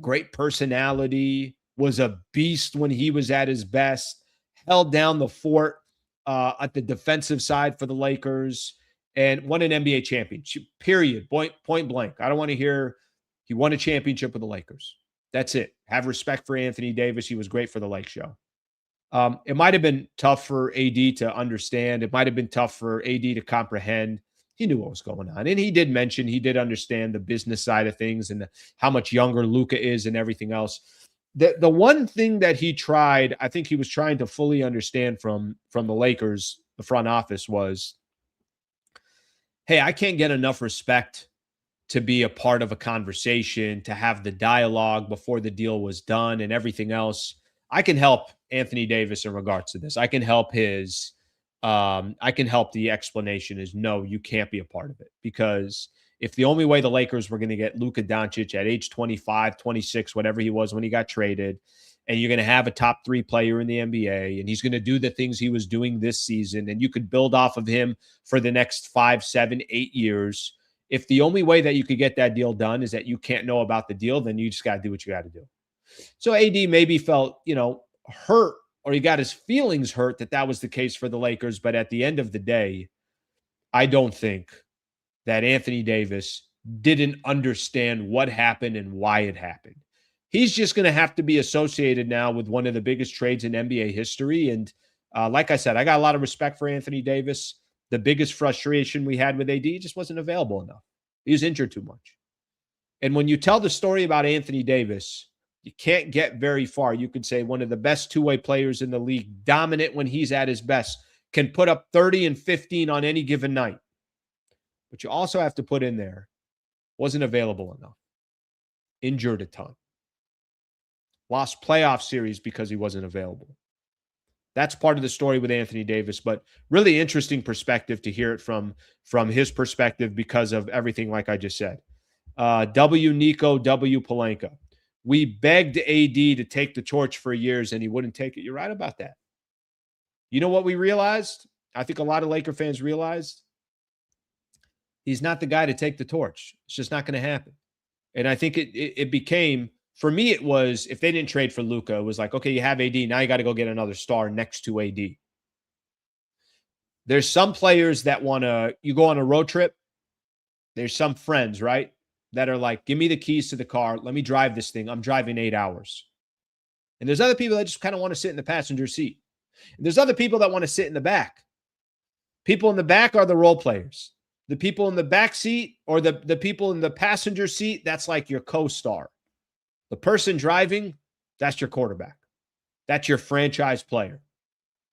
Great personality, was a beast when he was at his best, held down the fort at the defensive side for the Lakers, and won an NBA championship, period, point blank. I don't want to hear he won a championship with the Lakers. That's it. Have respect for Anthony Davis. He was great for the Lake Show. It might have been tough for AD to understand. It might have been tough for AD to comprehend. He knew what was going on. And he did mention, he did understand the business side of things and how much younger Luka is and everything else. The one thing that he tried, I think he was trying to fully understand from the Lakers, the front office, was, hey, I can't get enough respect to be a part of a conversation, to have the dialogue before the deal was done and everything else. I can help Anthony Davis in regards to this. I can help the explanation is no, you can't be a part of it. Because if the only way the Lakers were going to get Luka Doncic at age 25, 26, whatever he was when he got traded, and you're going to have a top 3 player in the NBA, and he's going to do the things he was doing this season, and you could build off of him for the next 5, 7, 8 years. If the only way that you could get that deal done is that you can't know about the deal, then you just got to do what you got to do. So AD maybe felt, hurt, or he got his feelings hurt that was the case for the Lakers. But at the end of the day, I don't think that Anthony Davis didn't understand what happened and why it happened. He's just going to have to be associated now with one of the biggest trades in NBA history. And like I said, I got a lot of respect for Anthony Davis. The biggest frustration we had with AD just wasn't available enough. He was injured too much. And when you tell the story about Anthony Davis, you can't get very far. You could say one of the best two-way players in the league, dominant when he's at his best, can put up 30 and 15 on any given night. But you also have to put in there, wasn't available enough. Injured a ton. Lost playoff series because he wasn't available. That's part of the story with Anthony Davis, but really interesting perspective to hear it from his perspective because of everything like I just said. W. Nico, W. Pelinka. We begged AD to take the torch for years, and he wouldn't take it. You're right about that. You know what we realized? I think a lot of Laker fans realized he's not the guy to take the torch. It's just not going to happen. And I think it became, for me, it was, if they didn't trade for Luka, it was like, okay, you have AD. Now you got to go get another star next to AD. There's some players that you go on a road trip. There's some friends, right, that are like, give me the keys to the car. Let me drive this thing. I'm driving 8 hours. And there's other people that just kind of want to sit in the passenger seat. And there's other people that want to sit in the back. People in the back are the role players. The people in the back seat or the people in the passenger seat, that's like your co-star. The person driving, that's your quarterback. That's your franchise player.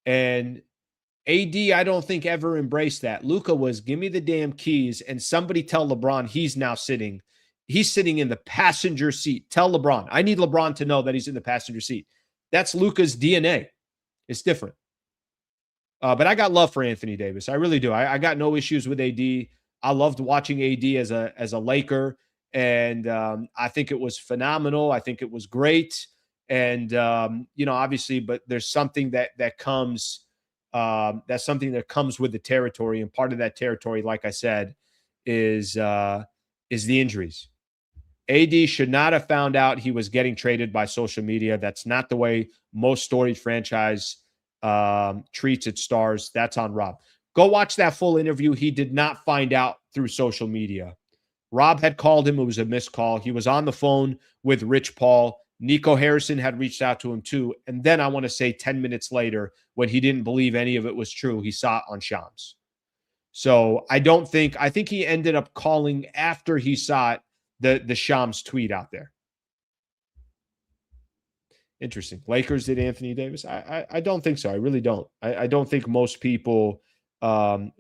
And AD, I don't think ever embraced that. Luka was, give me the damn keys, and somebody tell LeBron he's sitting in the passenger seat. Tell LeBron. I need LeBron to know that he's in the passenger seat. That's Luka's DNA. It's different. But I got love for Anthony Davis. I really do. I got no issues with AD. I loved watching AD as a Laker, and I think it was phenomenal. I think it was great. And obviously, but there's something that comes. That's something that comes with the territory, and part of that territory, like I said, is the injuries. AD should not have found out he was getting traded by social media. That's not the way most storied franchise treats its stars. That's on Rob. Go watch that full interview. He did not find out through social media. Rob had called him. It was a missed call. He was on the phone with Rich Paul. Nico Harrison had reached out to him too. And then I want to say 10 minutes later, when he didn't believe any of it was true, he saw it on Shams. So I think he ended up calling after he saw it, the Shams tweet out there. Interesting. Lakers did Anthony Davis? I don't think so. I really don't. I don't think most people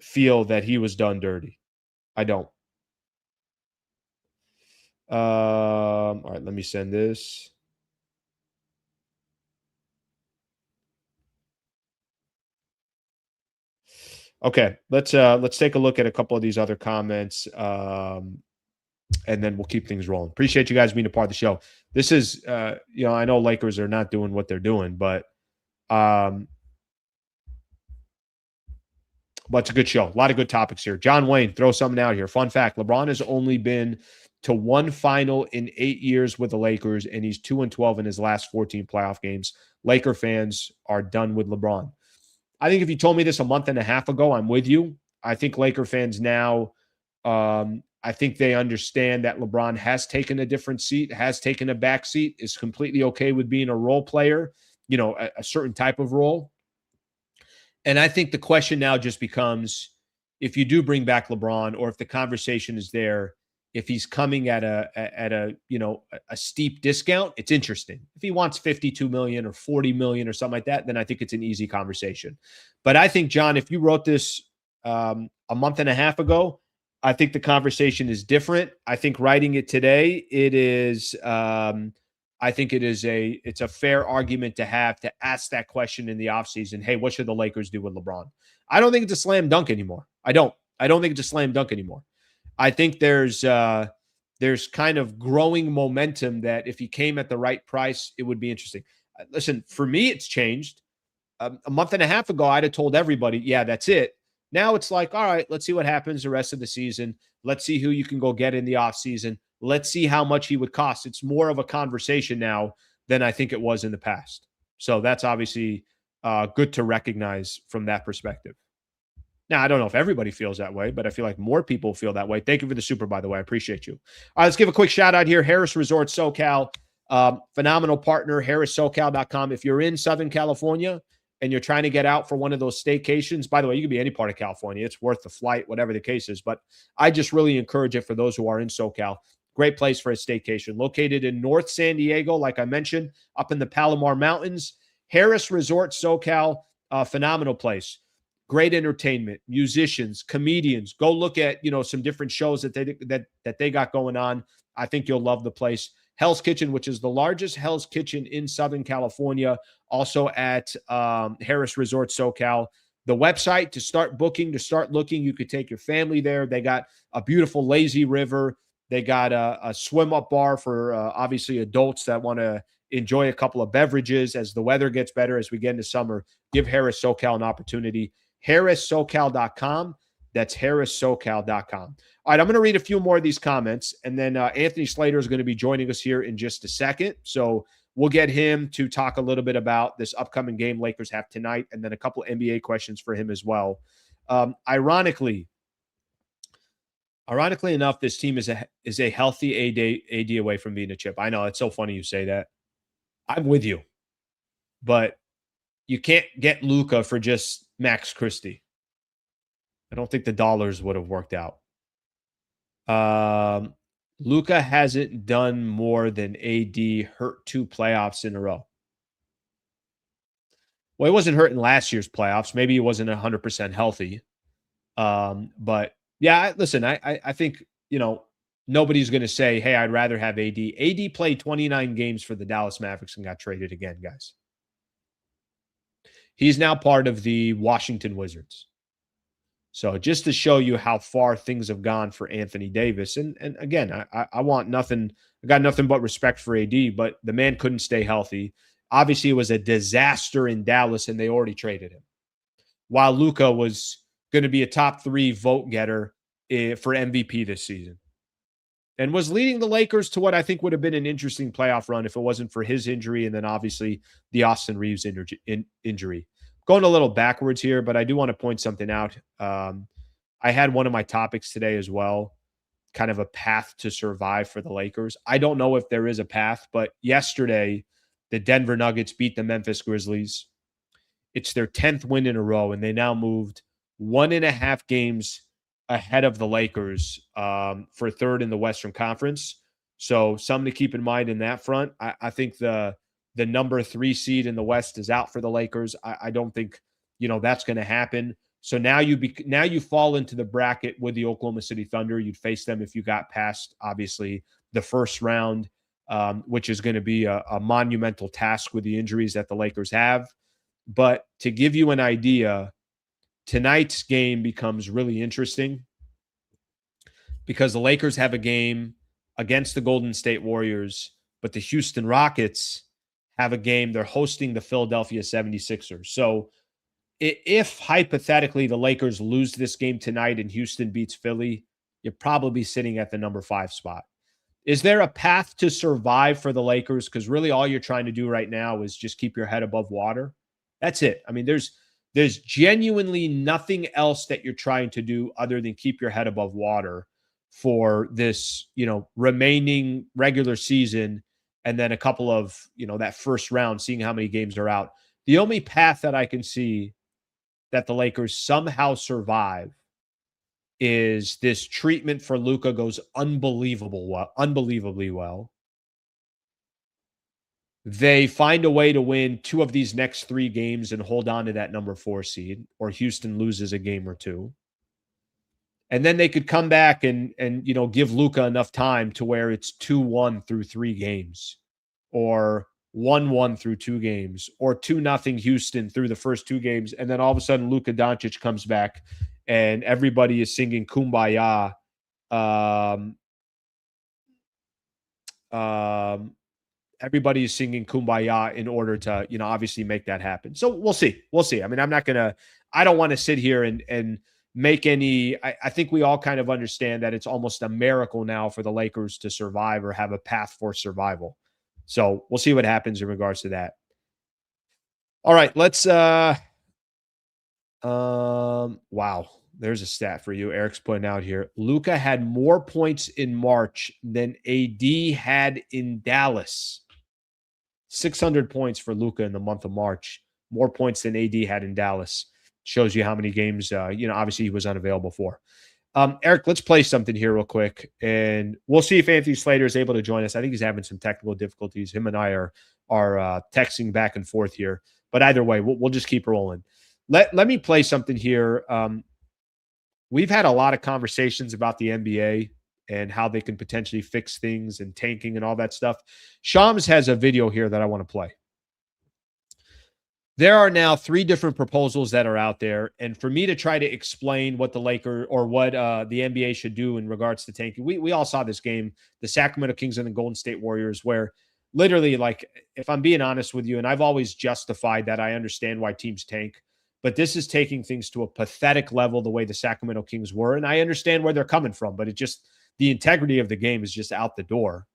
feel that he was done dirty. I don't. All right, let me send this. Okay, let's take a look at a couple of these other comments, and then we'll keep things rolling. Appreciate you guys being a part of the show. This is, I know Lakers are not doing what they're doing, but it's a good show. A lot of good topics here. John Wayne, throw something out here. Fun fact: LeBron has only been to one final in 8 years with the Lakers, and he's 2-12 in his last 14 playoff games. Laker fans are done with LeBron. I think if you told me this a month and a half ago, I'm with you. I think Laker fans now, I think they understand that LeBron has taken a different seat, has taken a back seat, is completely okay with being a role player, a certain type of role. And I think the question now just becomes, if you do bring back LeBron, or if the conversation is there, if he's coming at a steep discount, it's interesting. If he wants $52 million or $40 million or something like that, then I think it's an easy conversation. But I think, John, if you wrote this a month and a half ago, I think the conversation is different. I think writing it today, it is. I think it's a fair argument to have to ask that question in the offseason. Hey, what should the Lakers do with LeBron? I don't think it's a slam dunk anymore. I don't think it's a slam dunk anymore. I think there's kind of growing momentum that if he came at the right price, it would be interesting. Listen, for me, it's changed. A month and a half ago, I'd have told everybody, yeah, that's it. Now it's like, all right, let's see what happens the rest of the season. Let's see who you can go get in the offseason. Let's see how much he would cost. It's more of a conversation now than I think it was in the past. So that's obviously good to recognize from that perspective. Now, I don't know if everybody feels that way, but I feel like more people feel that way. Thank you for the super, by the way. I appreciate you. All right, let's give a quick shout out here. Harrah's Resort SoCal, phenomenal partner, harrahsocal.com. If you're in Southern California and you're trying to get out for one of those staycations, by the way, you can be any part of California. It's worth the flight, whatever the case is. But I just really encourage it for those who are in SoCal. Great place for a staycation. Located in North San Diego, like I mentioned, up in the Palomar Mountains. Harrah's Resort SoCal, phenomenal place. Great entertainment, musicians, comedians. Go look at, some different shows that they got going on. I think you'll love the place. Hell's Kitchen, which is the largest Hell's Kitchen in Southern California, also at Harrah's Resort SoCal. The website to start booking, to start looking, you could take your family there. They got a beautiful lazy river. They got a swim-up bar for obviously adults that want to enjoy a couple of beverages as the weather gets better, as we get into summer. Give Harrah's SoCal an opportunity. HarrahSoCal.com. That's HarrahSoCal.com. All right, I'm going to read a few more of these comments, and then Anthony Slater is going to be joining us here in just a second. So we'll get him to talk a little bit about this upcoming game Lakers have tonight, and then a couple of NBA questions for him as well. Ironically enough, this team is a healthy AD away from being a chip. I know, it's so funny you say that. I'm with you. But you can't get Luka for just Max Christie. I don't think the dollars would have worked out. Luka hasn't done more than AD hurt 2 playoffs in a row. Well, he wasn't hurt in last year's playoffs. Maybe he wasn't 100% healthy. But yeah, listen, I think, nobody's going to say, hey, I'd rather have AD. AD played 29 games for the Dallas Mavericks and got traded again, guys. He's now part of the Washington Wizards. So just to show you how far things have gone for Anthony Davis. And again, I want nothing. I got nothing but respect for AD, but the man couldn't stay healthy. Obviously, it was a disaster in Dallas, and they already traded him. While Luka was going to be a top 3 vote getter for MVP this season. And was leading the Lakers to what I think would have been an interesting playoff run if it wasn't for his injury and then obviously the Austin Reeves injury. Going a little backwards here, but I do want to point something out. I had one of my topics today as well, kind of a path to survive for the Lakers. I don't know if there is a path, but yesterday the Denver Nuggets beat the Memphis Grizzlies. It's their 10th win in a row, and they now moved 1.5 games ahead of the Lakers for third in the Western Conference. So something to keep in mind in that front. I think the number 3 seed in the West is out for the Lakers. I don't think, that's going to happen. So now you fall into the bracket with the Oklahoma City Thunder. You'd face them if you got past, obviously, the first round, which is going to be a monumental task with the injuries that the Lakers have. But to give you an idea, tonight's game becomes really interesting because the Lakers have a game against the Golden State Warriors, but the Houston Rockets have a game. They're hosting the Philadelphia 76ers. So if hypothetically the Lakers lose this game tonight and Houston beats Philly, you're probably sitting at the number 5 spot. Is there a path to survive for the Lakers? Because really all you're trying to do right now is just keep your head above water. That's it. I mean, there's genuinely nothing else that you're trying to do other than keep your head above water for this, remaining regular season. And then a couple of, that first round, seeing how many games are out. The only path that I can see that the Lakers somehow survive is this treatment for Luka goes unbelievably well. They find a way to win 2 of these next 3 games and hold on to that number 4 seed, or Houston loses a game or 2. And then they could come back and give Luka enough time to where it's 2-1 through 3 games, or 1-1 through 2 games, or 2-0 Houston through the first 2 games. And then all of a sudden Luka Doncic comes back and everybody is singing Kumbaya. Everybody is singing Kumbaya in order to, obviously make that happen. So we'll see. I mean, I don't want to sit here and make any, I think we all kind of understand that it's almost a miracle now for the Lakers to survive or have a path for survival. So we'll see what happens in regards to that. All right, let's, wow. There's a stat for you. Eric's pointing out here. Luka had more points in March than AD had in Dallas. 600 points for Luka in the month of March. More points than AD had in Dallas. Shows you how many games, obviously he was unavailable for. Eric, let's play something here real quick, and we'll see if Anthony Slater is able to join us. I think he's having some technical difficulties. Him and I are texting back and forth here. But either way, we'll just keep rolling. Let me play something here. We've had a lot of conversations about the NBA and how they can potentially fix things and tanking and all that stuff. Shams has a video here that I want to play. There are now 3 different proposals that are out there. And for me to try to explain what the Lakers or what the NBA should do in regards to tanking, we all saw this game, the Sacramento Kings and the Golden State Warriors, where literally, like, if I'm being honest with you, and I've always justified that I understand why teams tank, but this is taking things to a pathetic level the way the Sacramento Kings were. And I understand where they're coming from, but the integrity of the game is just out the door.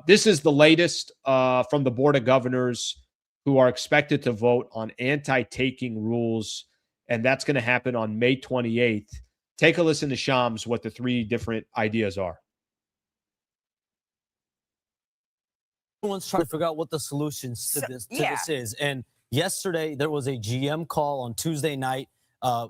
This is the latest from the Board of Governors, who are expected to vote on anti-taking rules. And that's going to happen on May 28th. Take a listen to Shams, what the 3 different ideas are. Everyone's trying to figure out what the solutions to this is. And yesterday, there was a GM call on Tuesday night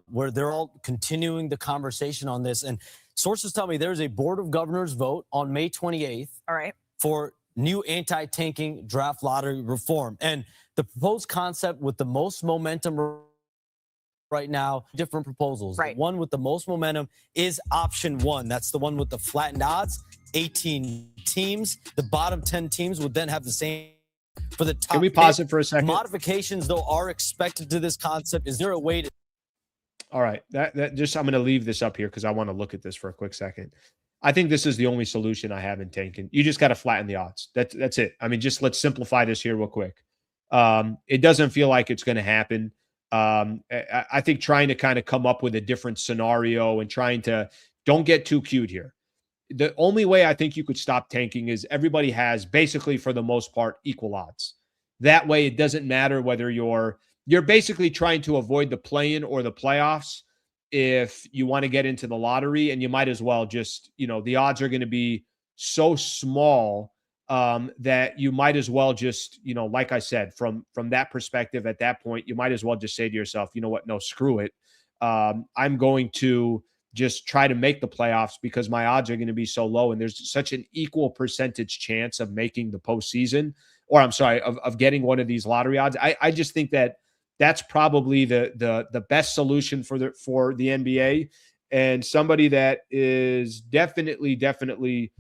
where they're all continuing the conversation on this. And sources tell me there's a Board of Governors vote on May 28th. All right. For new anti-tanking draft lottery reform. And the proposed concept with the most momentum right now, different proposals. Right. The one with the most momentum is option 1. That's the one with the flattened odds, 18 teams. The bottom 10 teams would then have the same for the top. Can we pause it for a second? Modifications, though, are expected to this concept. Is there a way to... All right. That just, I'm going to leave this up here because I want to look at this for a quick second. I think this is the only solution I have in tanking. You just got to flatten the odds. That's it. I mean, just let's simplify this here real quick. It doesn't feel like it's going to happen. I think trying to kind of come up with a different scenario and trying to don't get too cute here. The only way I think you could stop tanking is everybody has basically, for the most part, equal odds. That way, it doesn't matter whether you're basically trying to avoid the play-in or the playoffs. If you want to get into the lottery, and you might as well just, the odds are going to be so small that you might as well just, like I said, from that perspective, at that point, you might as well just say to yourself, you know what? No, screw it. I'm going to just try to make the playoffs because my odds are going to be so low. And there's such an equal percentage chance of making the postseason, or I'm sorry, of getting one of these lottery odds. I just think that that's probably the best solution for the NBA, and somebody that is definitely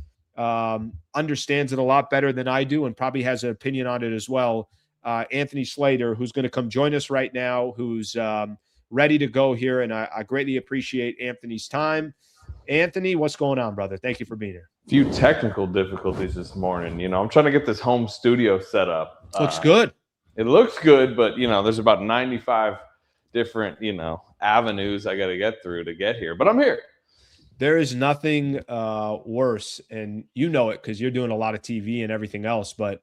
understands it a lot better than I do, and probably has an opinion on it as well. Anthony Slater, who's going to come join us right now, who's ready to go here, and I greatly appreciate Anthony's time. Anthony, what's going on, brother? Thank you for being here. A few technical difficulties this morning. I'm trying to get this home studio set up. Looks good. It looks good, but, there's about 95 different, avenues I got to get through to get here. But I'm here. There is nothing worse, and you know it because you're doing a lot of TV and everything else. But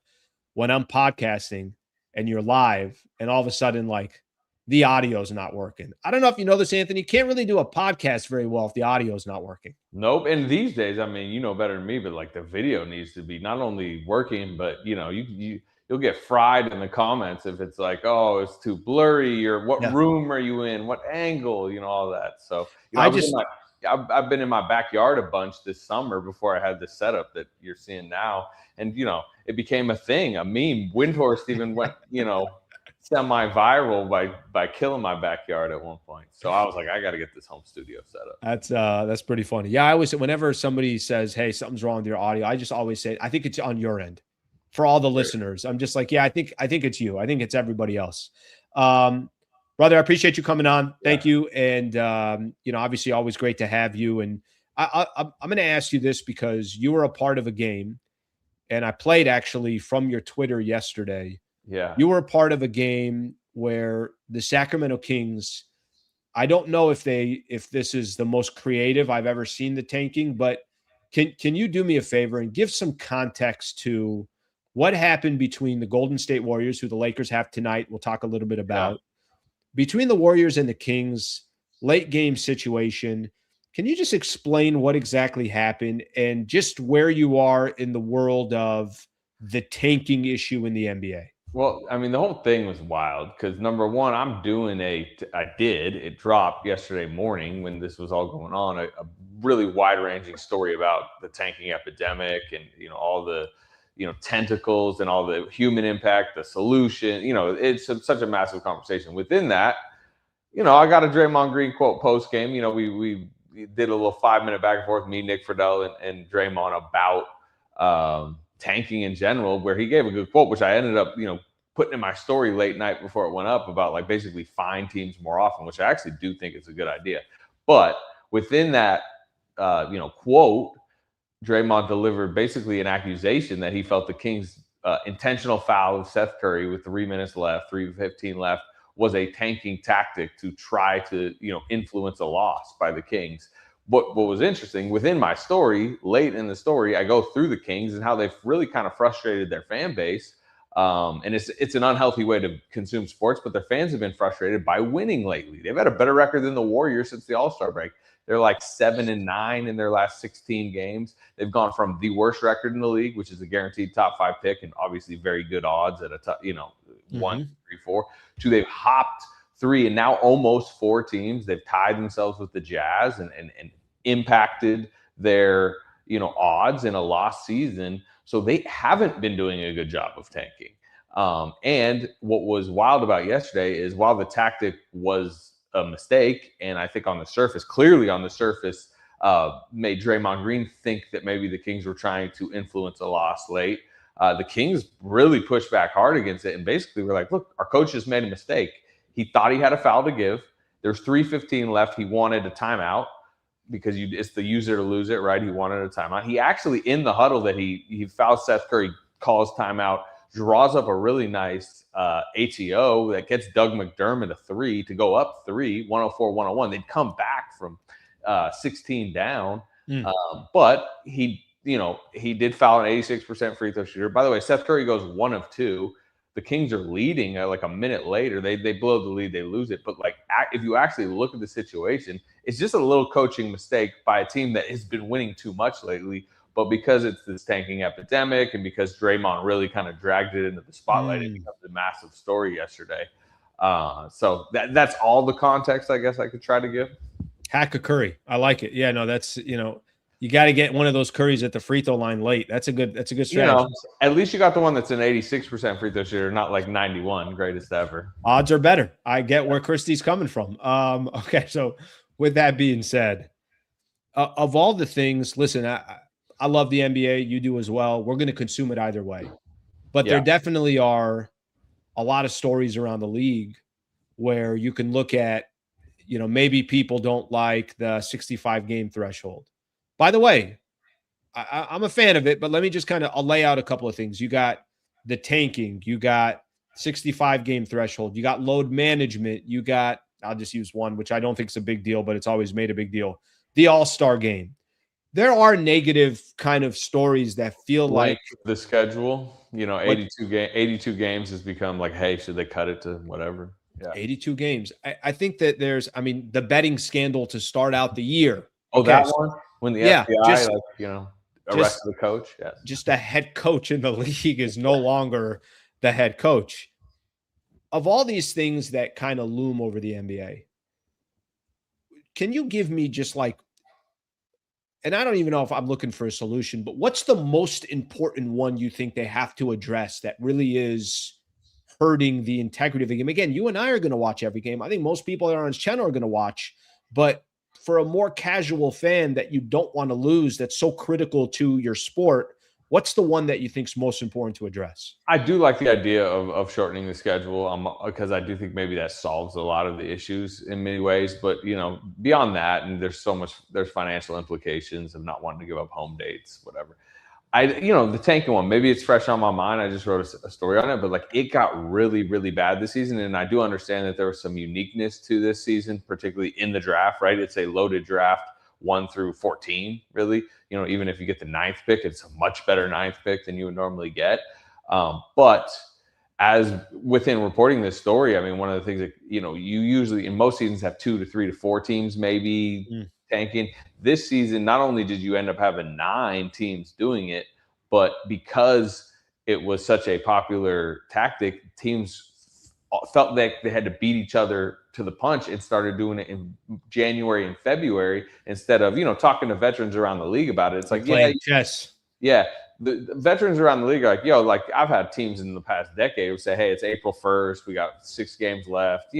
when I'm podcasting and you're live and all of a sudden, like, the audio's not working. I don't know if you know this, Anthony. You can't really do a podcast very well if the audio's not working. Nope. And these days, I mean, you know better than me, but like the video needs to be not only working, but, you'll get fried in the comments if it's like, oh, it's too blurry, or what room are you in? What angle? All that. So I've been in my backyard a bunch this summer before I had the setup that you're seeing now. And, it became a thing, a meme. Windhorst even went, semi-viral by killing my backyard at one point. So I was like, I got to get this home studio set up. That's pretty funny. Yeah, I always, whenever somebody says, hey, something's wrong with your audio, I just always say, I think it's on your end. For all the listeners, I'm just like, yeah, I think it's you. I think it's everybody else. Brother, I appreciate you coming on. Thank you. And, obviously always great to have you. And I'm going to ask you this because you were a part of a game, and I played actually from your Twitter yesterday. Yeah. You were a part of a game where the Sacramento Kings, I don't know if this is the most creative I've ever seen the tanking, but can you do me a favor and give some context to what happened between the Golden State Warriors, who the Lakers have tonight, we'll talk a little bit about, between the Warriors and the Kings, late game situation. Can you just explain what exactly happened and just where you are in the world of the tanking issue in the NBA? Well, I mean, the whole thing was wild because, number one, it dropped yesterday morning when this was all going on, a really wide-ranging story about the tanking epidemic and, all the, tentacles and all the human impact, the solution. It's such a massive conversation. Within that, I got a Draymond Green quote post-game. We did a little 5-minute back and forth, me, Nick Friedel, and Draymond about tanking in general, where he gave a good quote, which I ended up, putting in my story late night before it went up, about like basically find teams more often, which I actually do think is a good idea. But within that, quote, Draymond delivered basically an accusation that he felt the Kings' intentional foul of Steph Curry with 3 minutes left, 3:15 left, was a tanking tactic to try to, influence a loss by the Kings. What was interesting within my story, late in the story, I go through the Kings and how they've really kind of frustrated their fan base. And it's an unhealthy way to consume sports, but their fans have been frustrated by winning lately. They've had a better record than the Warriors since the All-Star break. They're like 7-9 in their last 16 games. They've gone from the worst record in the league, which is a guaranteed top 5 pick and obviously very good odds at a 1, 3, 4, to they've hopped 3 and now almost 4 teams. They've tied themselves with the Jazz and impacted their, odds in a lost season. So they haven't been doing a good job of tanking. And what was wild about yesterday is while the tactic was a mistake, and I think clearly on the surface, made Draymond Green think that maybe the Kings were trying to influence a loss late. The Kings really pushed back hard against it and basically were like, look, our coach just made a mistake. He thought he had a foul to give. There's 3:15 left. He wanted a timeout because it's the user to lose it, right? He wanted a timeout. He actually, in the huddle that he fouls Steph Curry, calls timeout, draws up a really nice ATO that gets Doug McDermott a 3 to go up 3, 104-101. They'd come back from 16 down. But he did foul an 86% free throw shooter. By the way, Steph Curry goes 1 of 2. The Kings are leading like a minute later. They blow the lead, they lose it. But if you actually look at the situation, it's just a little coaching mistake by a team that has been winning too much lately. But because it's this tanking epidemic and because Draymond really kind of dragged it into the spotlight, it becomes a massive story yesterday. So that's all the context I guess I could try to give. Hack a Curry. I like it. Yeah, no, that's, you got to get one of those Curries at the free throw line late. That's a good strategy. At least you got the one that's an 86% free throw shooter, not like 91, greatest ever. Odds are better. I get where Christie's coming from. Okay, so with that being said, of all the things, listen, I love the NBA. You do as well. We're going to consume it either way. But there definitely are a lot of stories around the league where you can look at, maybe people don't like the 65-game threshold. By the way, I'm a fan of it, but let me just I'll lay out a couple of things. You got the tanking. You got 65-game threshold. You got load management. You got, I'll just use one, which I don't think is a big deal, but it's always made a big deal. The All-Star game. There are negative kind of stories that feel like the schedule, 82 games has become like, hey, should they cut it to whatever? Yeah. 82 games. I think that the betting scandal to start out the year. Oh, okay, that one? When the FBI, arrested the coach? Yes. Just a head coach in the league is no longer the head coach. Of all these things that kind of loom over the NBA, can you give me just and I don't even know if I'm looking for a solution, but what's the most important one you think they have to address that really is hurting the integrity of the game? Again, you and I are going to watch every game. I think most people that are on this channel are going to watch, but for a more casual fan that you don't want to lose, that's so critical to your sport, what's the one that you think is most important to address? I do like the idea of shortening the schedule because I do think maybe that solves a lot of the issues in many ways. But, beyond that, and there's financial implications of not wanting to give up home dates, whatever. The tanking one, maybe it's fresh on my mind. I just wrote a story on it, but it got really, really bad this season. And I do understand that there was some uniqueness to this season, particularly in the draft, right? It's a loaded draft 1 through 14, really. Even if you get the 9th pick, it's a much better 9th pick than you would normally get. But as within reporting this story, I mean, one of the things that, you usually in most seasons have 2 to 3 to 4 teams, maybe tanking. This season, not only did you end up having 9 teams doing it, but because it was such a popular tactic, teams felt like they had to beat each other to the punch and started doing it in January and February instead of, talking to veterans around the league about it. It's like, chess. Yeah. The veterans around the league are like, I've had teams in the past decade who say, hey, it's April 1st. We got 6 games left.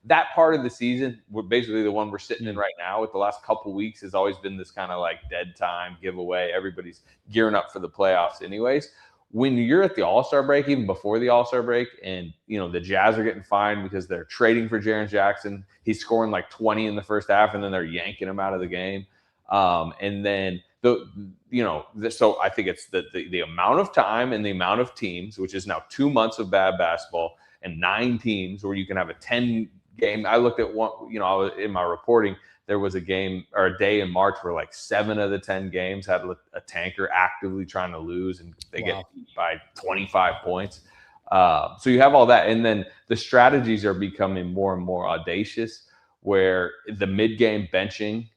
That part of the season, basically the one we're sitting in right now with the last couple of weeks, has always been this kind of dead time giveaway. Everybody's gearing up for the playoffs anyways. When you're at the All-Star break, even before the All-Star break, and, the Jazz are getting fined because they're trading for Jaren Jackson. He's scoring 20 in the first half, and then they're yanking him out of the game. And then so I think it's the amount of time and the amount of teams, which is now 2 months of bad basketball and 9 teams where you can have a 10 game. I looked at one, I was in my reporting, there was a game or a day in March where 7 of the 10 games had a tanker actively trying to lose, and they get beat by 25 points. So you have all that. And then the strategies are becoming more and more audacious, where the mid-game benching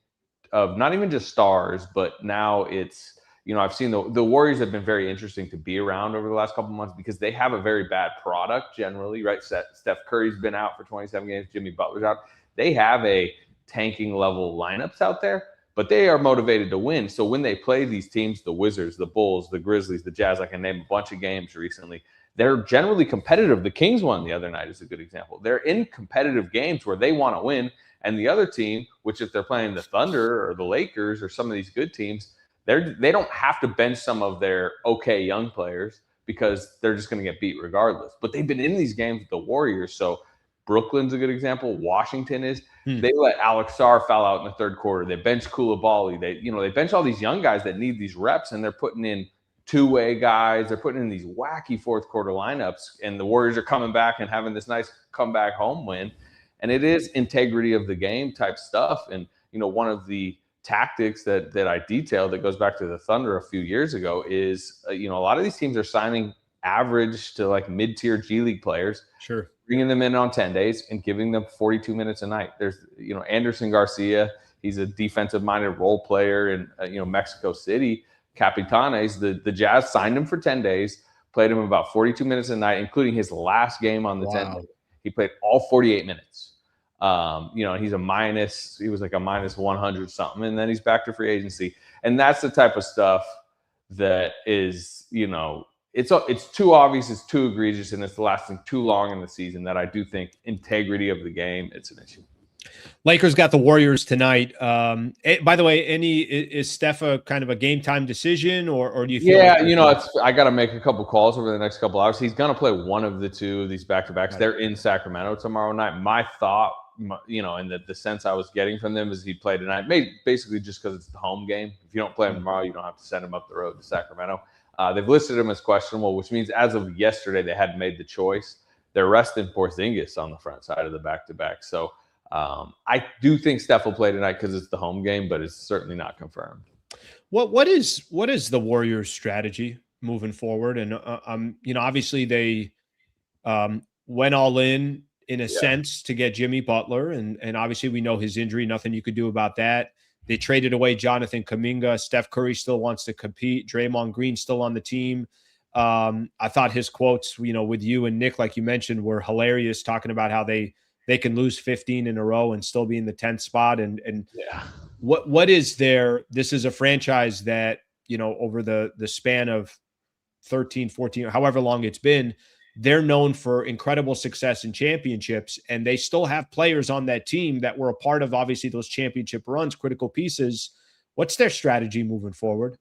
of not even just stars, but now it's, I've seen the Warriors have been very interesting to be around over the last couple of months because they have a very bad product generally, right? Steph Curry's been out for 27 games. Jimmy Butler's out. They have a tanking level lineups out there, but they are motivated to win. So when they play these teams, the Wizards, the Bulls, the Grizzlies, the Jazz, I can name a bunch of games recently, they're generally competitive. The Kings won the other night is a good example. They're in competitive games where they want to win. And the other team, which if they're playing the Thunder or the Lakers or some of these good teams, they don't have to bench some of their okay young players because they're just going to get beat regardless. But they've been in these games with the Warriors. So Brooklyn's a good example. Washington is. They let Alex Sarr foul out in the third quarter. They bench Coulibaly. They bench all these young guys that need these reps, and they're putting in two-way guys. They're putting in these wacky fourth quarter lineups, and the Warriors are coming back and having this nice comeback home win. And it is integrity of the game type stuff. And, one of the tactics that I detailed that goes back to the Thunder a few years ago is, a lot of these teams are signing average to like mid-tier G League players. Sure. Bringing them in on 10 days and giving them 42 minutes a night. There's, Anderson Garcia. He's a defensive-minded role player in, Mexico City. Capitanes, the Jazz signed him for 10 days, played him about 42 minutes a night, including his last game on the 10 days. He played all 48 minutes. He was like a minus 100 something, and then he's back to free agency. And that's the type of stuff that is, it's too obvious, it's too egregious, and it's lasting too long in the season that I do think integrity of the game, it's an issue. Lakers got the Warriors tonight. By the way, is Steph a kind of a game time decision, or do you feel? Yeah, I got to make a couple calls over the next couple hours. He's going to play one of the two of these back-to-backs. Right. They're in Sacramento tomorrow night. My thought, and the sense I was getting from them is he'd play tonight, basically just because it's the home game. If you don't play him tomorrow, you don't have to send him up the road to Sacramento. They've listed him as questionable, which means as of yesterday, they hadn't made the choice. They're resting Porzingis on the front side of the back-to-back. So I do think Steph will play tonight because it's the home game, but it's certainly not confirmed. What is the Warriors' strategy moving forward? And obviously they went all in a sense to get Jimmy Butler, and obviously we know his injury. Nothing you could do about that. They traded away Jonathan Kuminga. Steph Curry still wants to compete. Draymond Green still on the team. I thought his quotes, with you and Nick, like you mentioned, were hilarious, talking about how they can lose 15 in a row and still be in the 10th spot. And what is there? This is a franchise that, over the span of 13, 14, however long it's been, they're known for incredible success in championships, and they still have players on that team that were a part of, obviously, those championship runs, critical pieces. What's their strategy moving forward?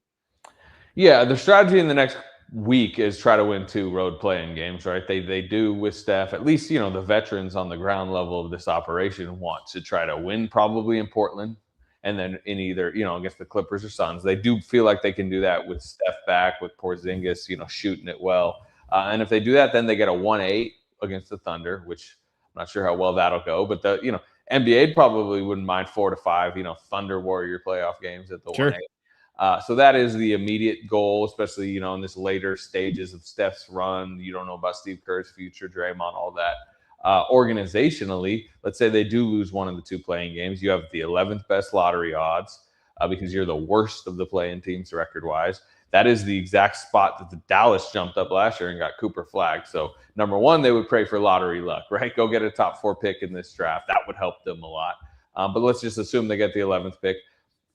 Yeah, the strategy in the next week is try to win 2 road playing games, right? They do with Steph, at least, the veterans on the ground level of this operation want to try to win probably in Portland, and then in either, against the Clippers or Suns. They do feel like they can do that with Steph back, with Porzingis, shooting it well. And if they do that, then they get a 1-8 against the Thunder, which I'm not sure how well that'll go. But the NBA probably wouldn't mind 4 to 5 Thunder Warrior playoff games at the 1-8. So that is the immediate goal, especially in this later stages of Steph's run. You don't know about Steve Kerr's future, Draymond, all that. Organizationally, let's say they do lose one of the 2 playing games. You have the 11th best lottery odds because you're the worst of the play-in teams record-wise. That is the exact spot that the Dallas jumped up last year and got Cooper flagged. So, number one, they would pray for lottery luck, right? Go get a top 4 pick in this draft. That would help them a lot. But let's just assume they get the 11th pick.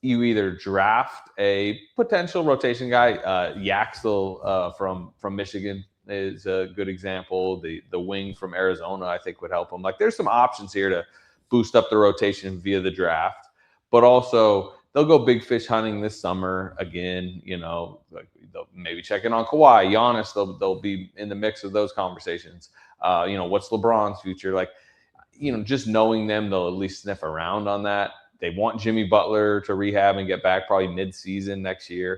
You either draft a potential rotation guy. Yaxel from Michigan is a good example. The wing from Arizona, I think, would help them. Like, there's some options here to boost up the rotation via the draft. But also, they'll go big fish hunting this summer again. Like they'll maybe check in on Kawhi, Giannis. They'll be in the mix of those conversations. What's LeBron's future? Like, just knowing them, they'll at least sniff around on that. They want Jimmy Butler to rehab and get back probably mid-season next year.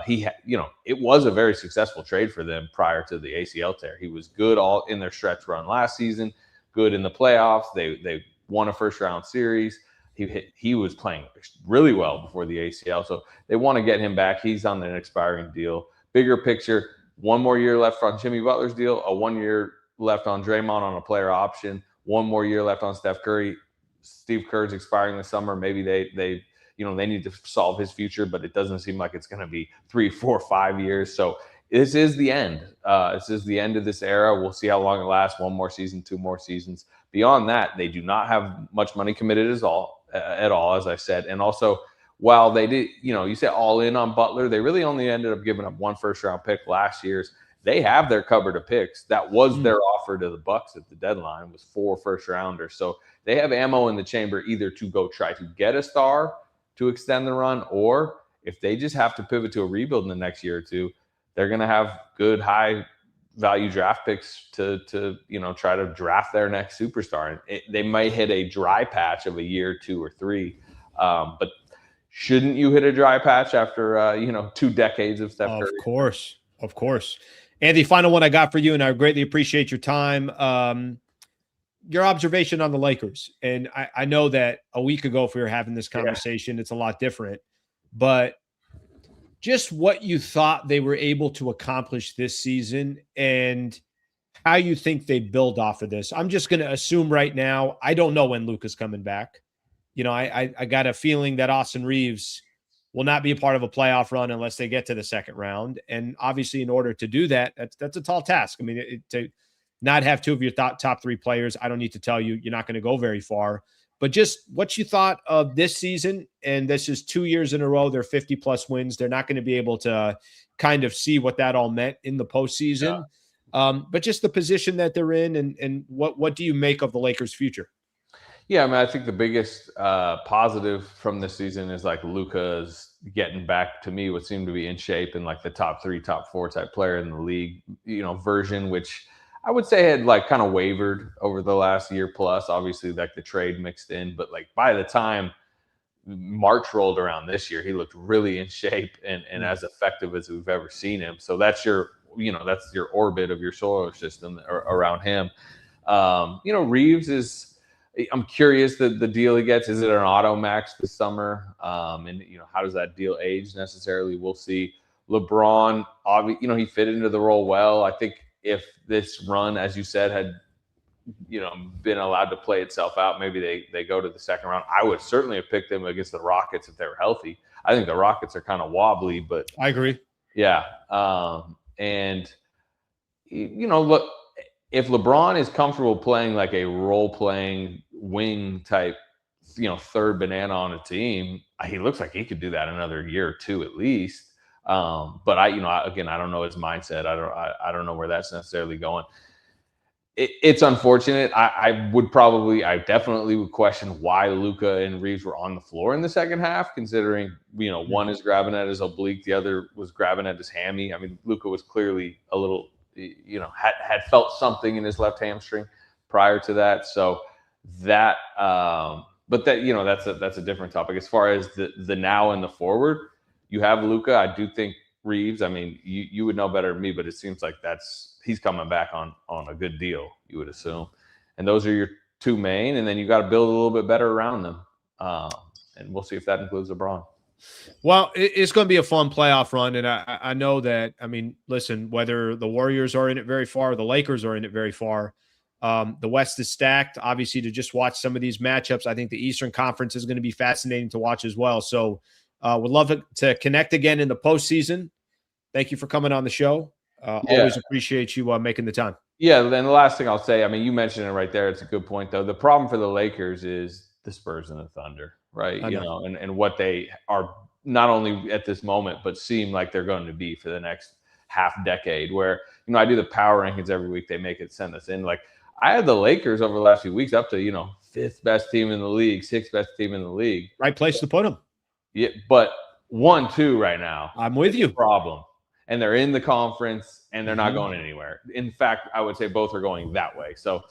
It was a very successful trade for them prior to the ACL tear. He was good all in their stretch run last season, good in the playoffs. They won a first-round series. He was playing really well before the ACL, so they want to get him back. He's on an expiring deal. Bigger picture, 1 more year left on Jimmy Butler's deal, a 1 year left on Draymond on a player option, 1 more year left on Steph Curry. Steve Kerr's expiring this summer. Maybe they they need to solve his future, but it doesn't seem like it's going to be 3, 4, 5 years. So this is the end. This is the end of this era. We'll see how long it lasts. 1 more season, 2 more seasons. Beyond that, they do not have much money committed at all, as I said. And also, while they did, you say all in on Butler, they really only ended up giving up 1 first-round pick last year's. They have their cupboard of picks. That was their offer to the Bucks at the deadline, was 4 first-rounders. So they have ammo in the chamber either to go try to get a star to extend the run, or if they just have to pivot to a rebuild in the next year or two, they're going to have good, high-value draft picks to try to draft their next superstar. And they might hit a dry patch of a year, 2 or 3, but shouldn't you hit a dry patch after 2 decades of Steph Curry? Of course. Andy, final one I got for you, and I greatly appreciate your time. Your observation on the Lakers. And I know that a week ago, if we were having this conversation, it's a lot different. But just what you thought they were able to accomplish this season and how you think they build off of this. I'm just going to assume right now, I don't know when Luka's coming back. I got a feeling that Austin Reeves will not be a part of a playoff run unless they get to the second round. And obviously, in order to do that, that's a tall task. I mean, to not have 2 of your top 3 players, I don't need to tell you, you're not going to go very far. But just what you thought of this season, and this is 2 years in a row, they're 50-plus wins. They're not going to be able to kind of see what that all meant in the postseason. Yeah. But just the position that they're in, and what do you make of the Lakers' future? Yeah, I mean, I think the biggest positive from this season is like Luka's getting back to me what seemed to be in shape and like the top 3, top 4 type player in the league, version, which I would say had like kind of wavered over the last year plus. Obviously, like the trade mixed in, but like by the time March rolled around this year, he looked really in shape and as effective as we've ever seen him. So that's your orbit of your solar system around him. Reeves is. I'm curious the deal he gets. Is it an auto max this summer? And how does that deal age necessarily? We'll see. LeBron, he fit into the role well. I think if this run, as you said, had been allowed to play itself out, maybe they go to the second round. I would certainly have picked them against the Rockets if they were healthy. I think the Rockets are kind of wobbly, but I agree. Yeah, look. If LeBron is comfortable playing like a role-playing wing type, third banana on a team, he looks like he could do that another year or 2 at least. But I don't know his mindset. I don't know where that's necessarily going. It's unfortunate. I definitely would question why Luka and Reeves were on the floor in the second half, considering, one is grabbing at his oblique, the other was grabbing at his hammy. I mean, Luka was clearly a little, had felt something in his left hamstring prior to that. So that, but that, that's a different topic. As far as the now and the forward, you have Luka. I do think Reeves, I mean, you would know better than me, but it seems like he's coming back on a good deal, you would assume. And those are your 2 main, and then you got to build a little bit better around them. And we'll see if that includes LeBron. Well, it's going to be a fun playoff run, and I know that. I mean, listen, whether the Warriors are in it very far, the Lakers are in it very far, the West is stacked. Obviously, to just watch some of these matchups, I think the Eastern Conference is going to be fascinating to watch as well. So, would love to connect again in the postseason. Thank you for coming on the show. Always appreciate you making the time. Yeah, then the last thing I'll say, I mean, you mentioned it right there. It's a good point, though. The problem for the Lakers is the Spurs and the Thunder, right? And what they are not only at this moment, but seem like they're going to be for the next half decade, where, I do the power rankings every week. They make it send us in. Like, I had the Lakers over the last few weeks up to, 5th best team in the league, 6th best team in the league. Right place to put them. Yeah, but 1-2 right now. I'm with you. Problem. And they're in the conference, and they're not going anywhere. In fact, I would say both are going that way. So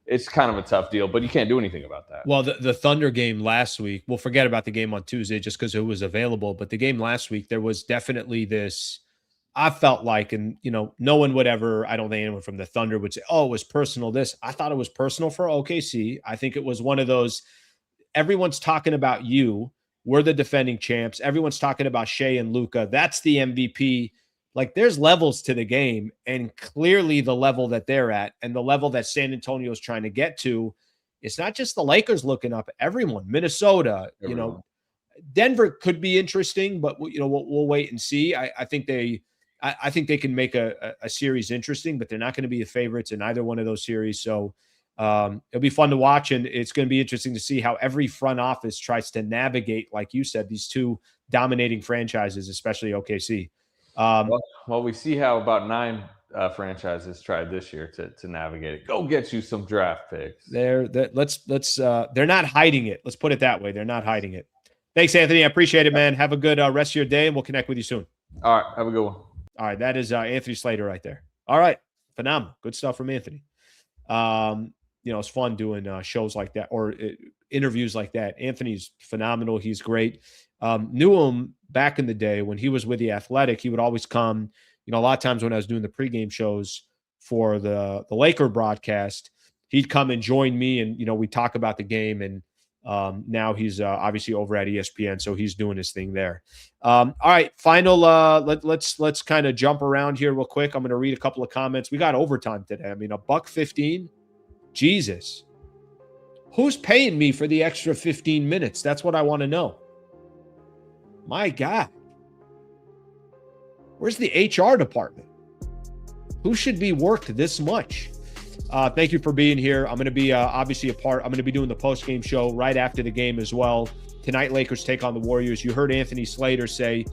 it's kind of a tough deal, but you can't do anything about that. Well, the Thunder game last week, we'll forget about the game on Tuesday just because it was available. But the game last week, there was definitely this, I felt like, and, no one would ever, I don't think anyone from the Thunder would say, oh, it was personal this. I thought it was personal for OKC. I think it was one of those, everyone's talking about you. We're the defending champs. Everyone's talking about Shea and Luka. That's the MVP. Like, there's levels to the game, and clearly the level that they're at and the level that San Antonio is trying to get to, it's not just the Lakers looking up. Everyone, Minnesota, Denver could be interesting, but we'll wait and see. I think they can make a series interesting, but they're not going to be the favorites in either one of those series. So it'll be fun to watch, and it's going to be interesting to see how every front office tries to navigate, like you said, these two dominating franchises, especially OKC. Well, we see how about 9 franchises tried this year to navigate it. Go get you some draft picks. They're not hiding it. Let's put it that way. They're not hiding it. Thanks, Anthony. I appreciate it, man. Have a good rest of your day, and we'll connect with you soon. All right. Have a good one. All right. That is Anthony Slater right there. All right. Phenomenal. Good stuff from Anthony. It's fun doing shows like that or interviews like that. Anthony's phenomenal. He's great. Knew him back in the day when he was with The Athletic. He would always come, a lot of times when I was doing the pregame shows for the Laker broadcast, he'd come and join me and, we'd talk about the game. And now he's obviously over at ESPN, so he's doing his thing there. All right, final. Let's kind of jump around here real quick. I'm going to read a couple of comments. We got overtime today. I mean, $1.15. Jesus, who's paying me for the extra 15 minutes? That's what I want to know. My God, where's the HR department? Who should be worked this much? Thank you for being here. I'm going to be obviously I'm going to be doing the post-game show right after the game as well. Tonight, Lakers take on the Warriors. You heard Anthony Slater say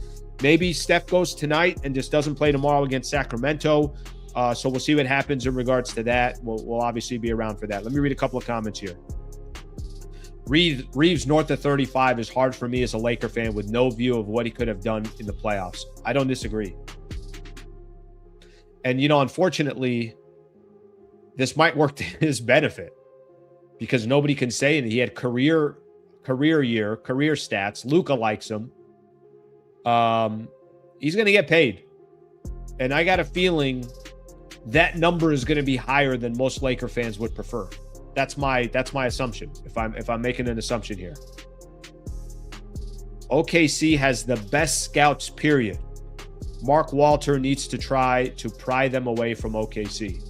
maybe Steph goes tonight and just doesn't play tomorrow against Sacramento. So we'll see what happens in regards to that. We'll obviously be around for that. Let me read a couple of comments here. Reeves north of 35 is hard for me as a Laker fan with no view of what he could have done in the playoffs. I don't disagree. And, unfortunately, this might work to his benefit because nobody can say that he had career stats. Luka likes him. He's going to get paid. And I got a feeling that number is going to be higher than most Laker fans would prefer. That's my assumption. If I'm making an assumption here. OKC has the best scouts, period. Mark Walter needs to try to pry them away from OKC.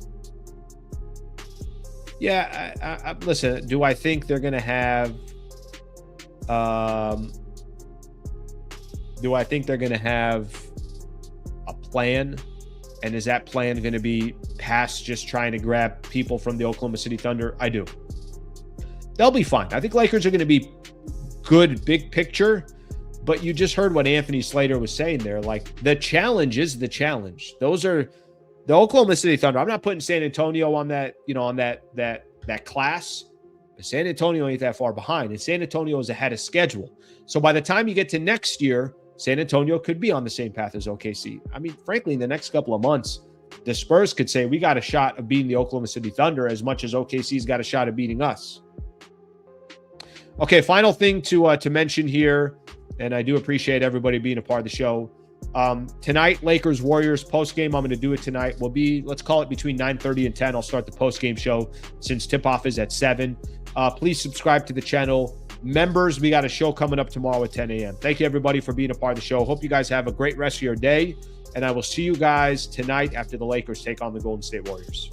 Yeah, listen, do I think they're going to have a plan? And is that plan going to be past just trying to grab people from the Oklahoma City Thunder? I do. They'll be fine. I think Lakers are going to be good big picture, but you just heard what Anthony Slater was saying there. Like, the challenge is the challenge. Those are the Oklahoma City Thunder. I'm not putting San Antonio on that, on that class. But San Antonio ain't that far behind, and San Antonio is ahead of schedule. So by the time you get to next year, San Antonio could be on the same path as OKC. I mean, frankly, in the next couple of months, the Spurs could say we got a shot of beating the Oklahoma City Thunder as much as OKC's got a shot of beating us. Okay, final thing to mention here, and I do appreciate everybody being a part of the show. Tonight, Lakers Warriors post-game. I'm going to do it tonight. Will be, let's call it between 9:30 and 10. I'll start the post-game show since tip-off is at 7. Please subscribe to the channel. Members, we got a show coming up tomorrow at 10 a.m. Thank you, everybody, for being a part of the show. Hope you guys have a great rest of your day, and I will see you guys tonight after the Lakers take on the Golden State Warriors.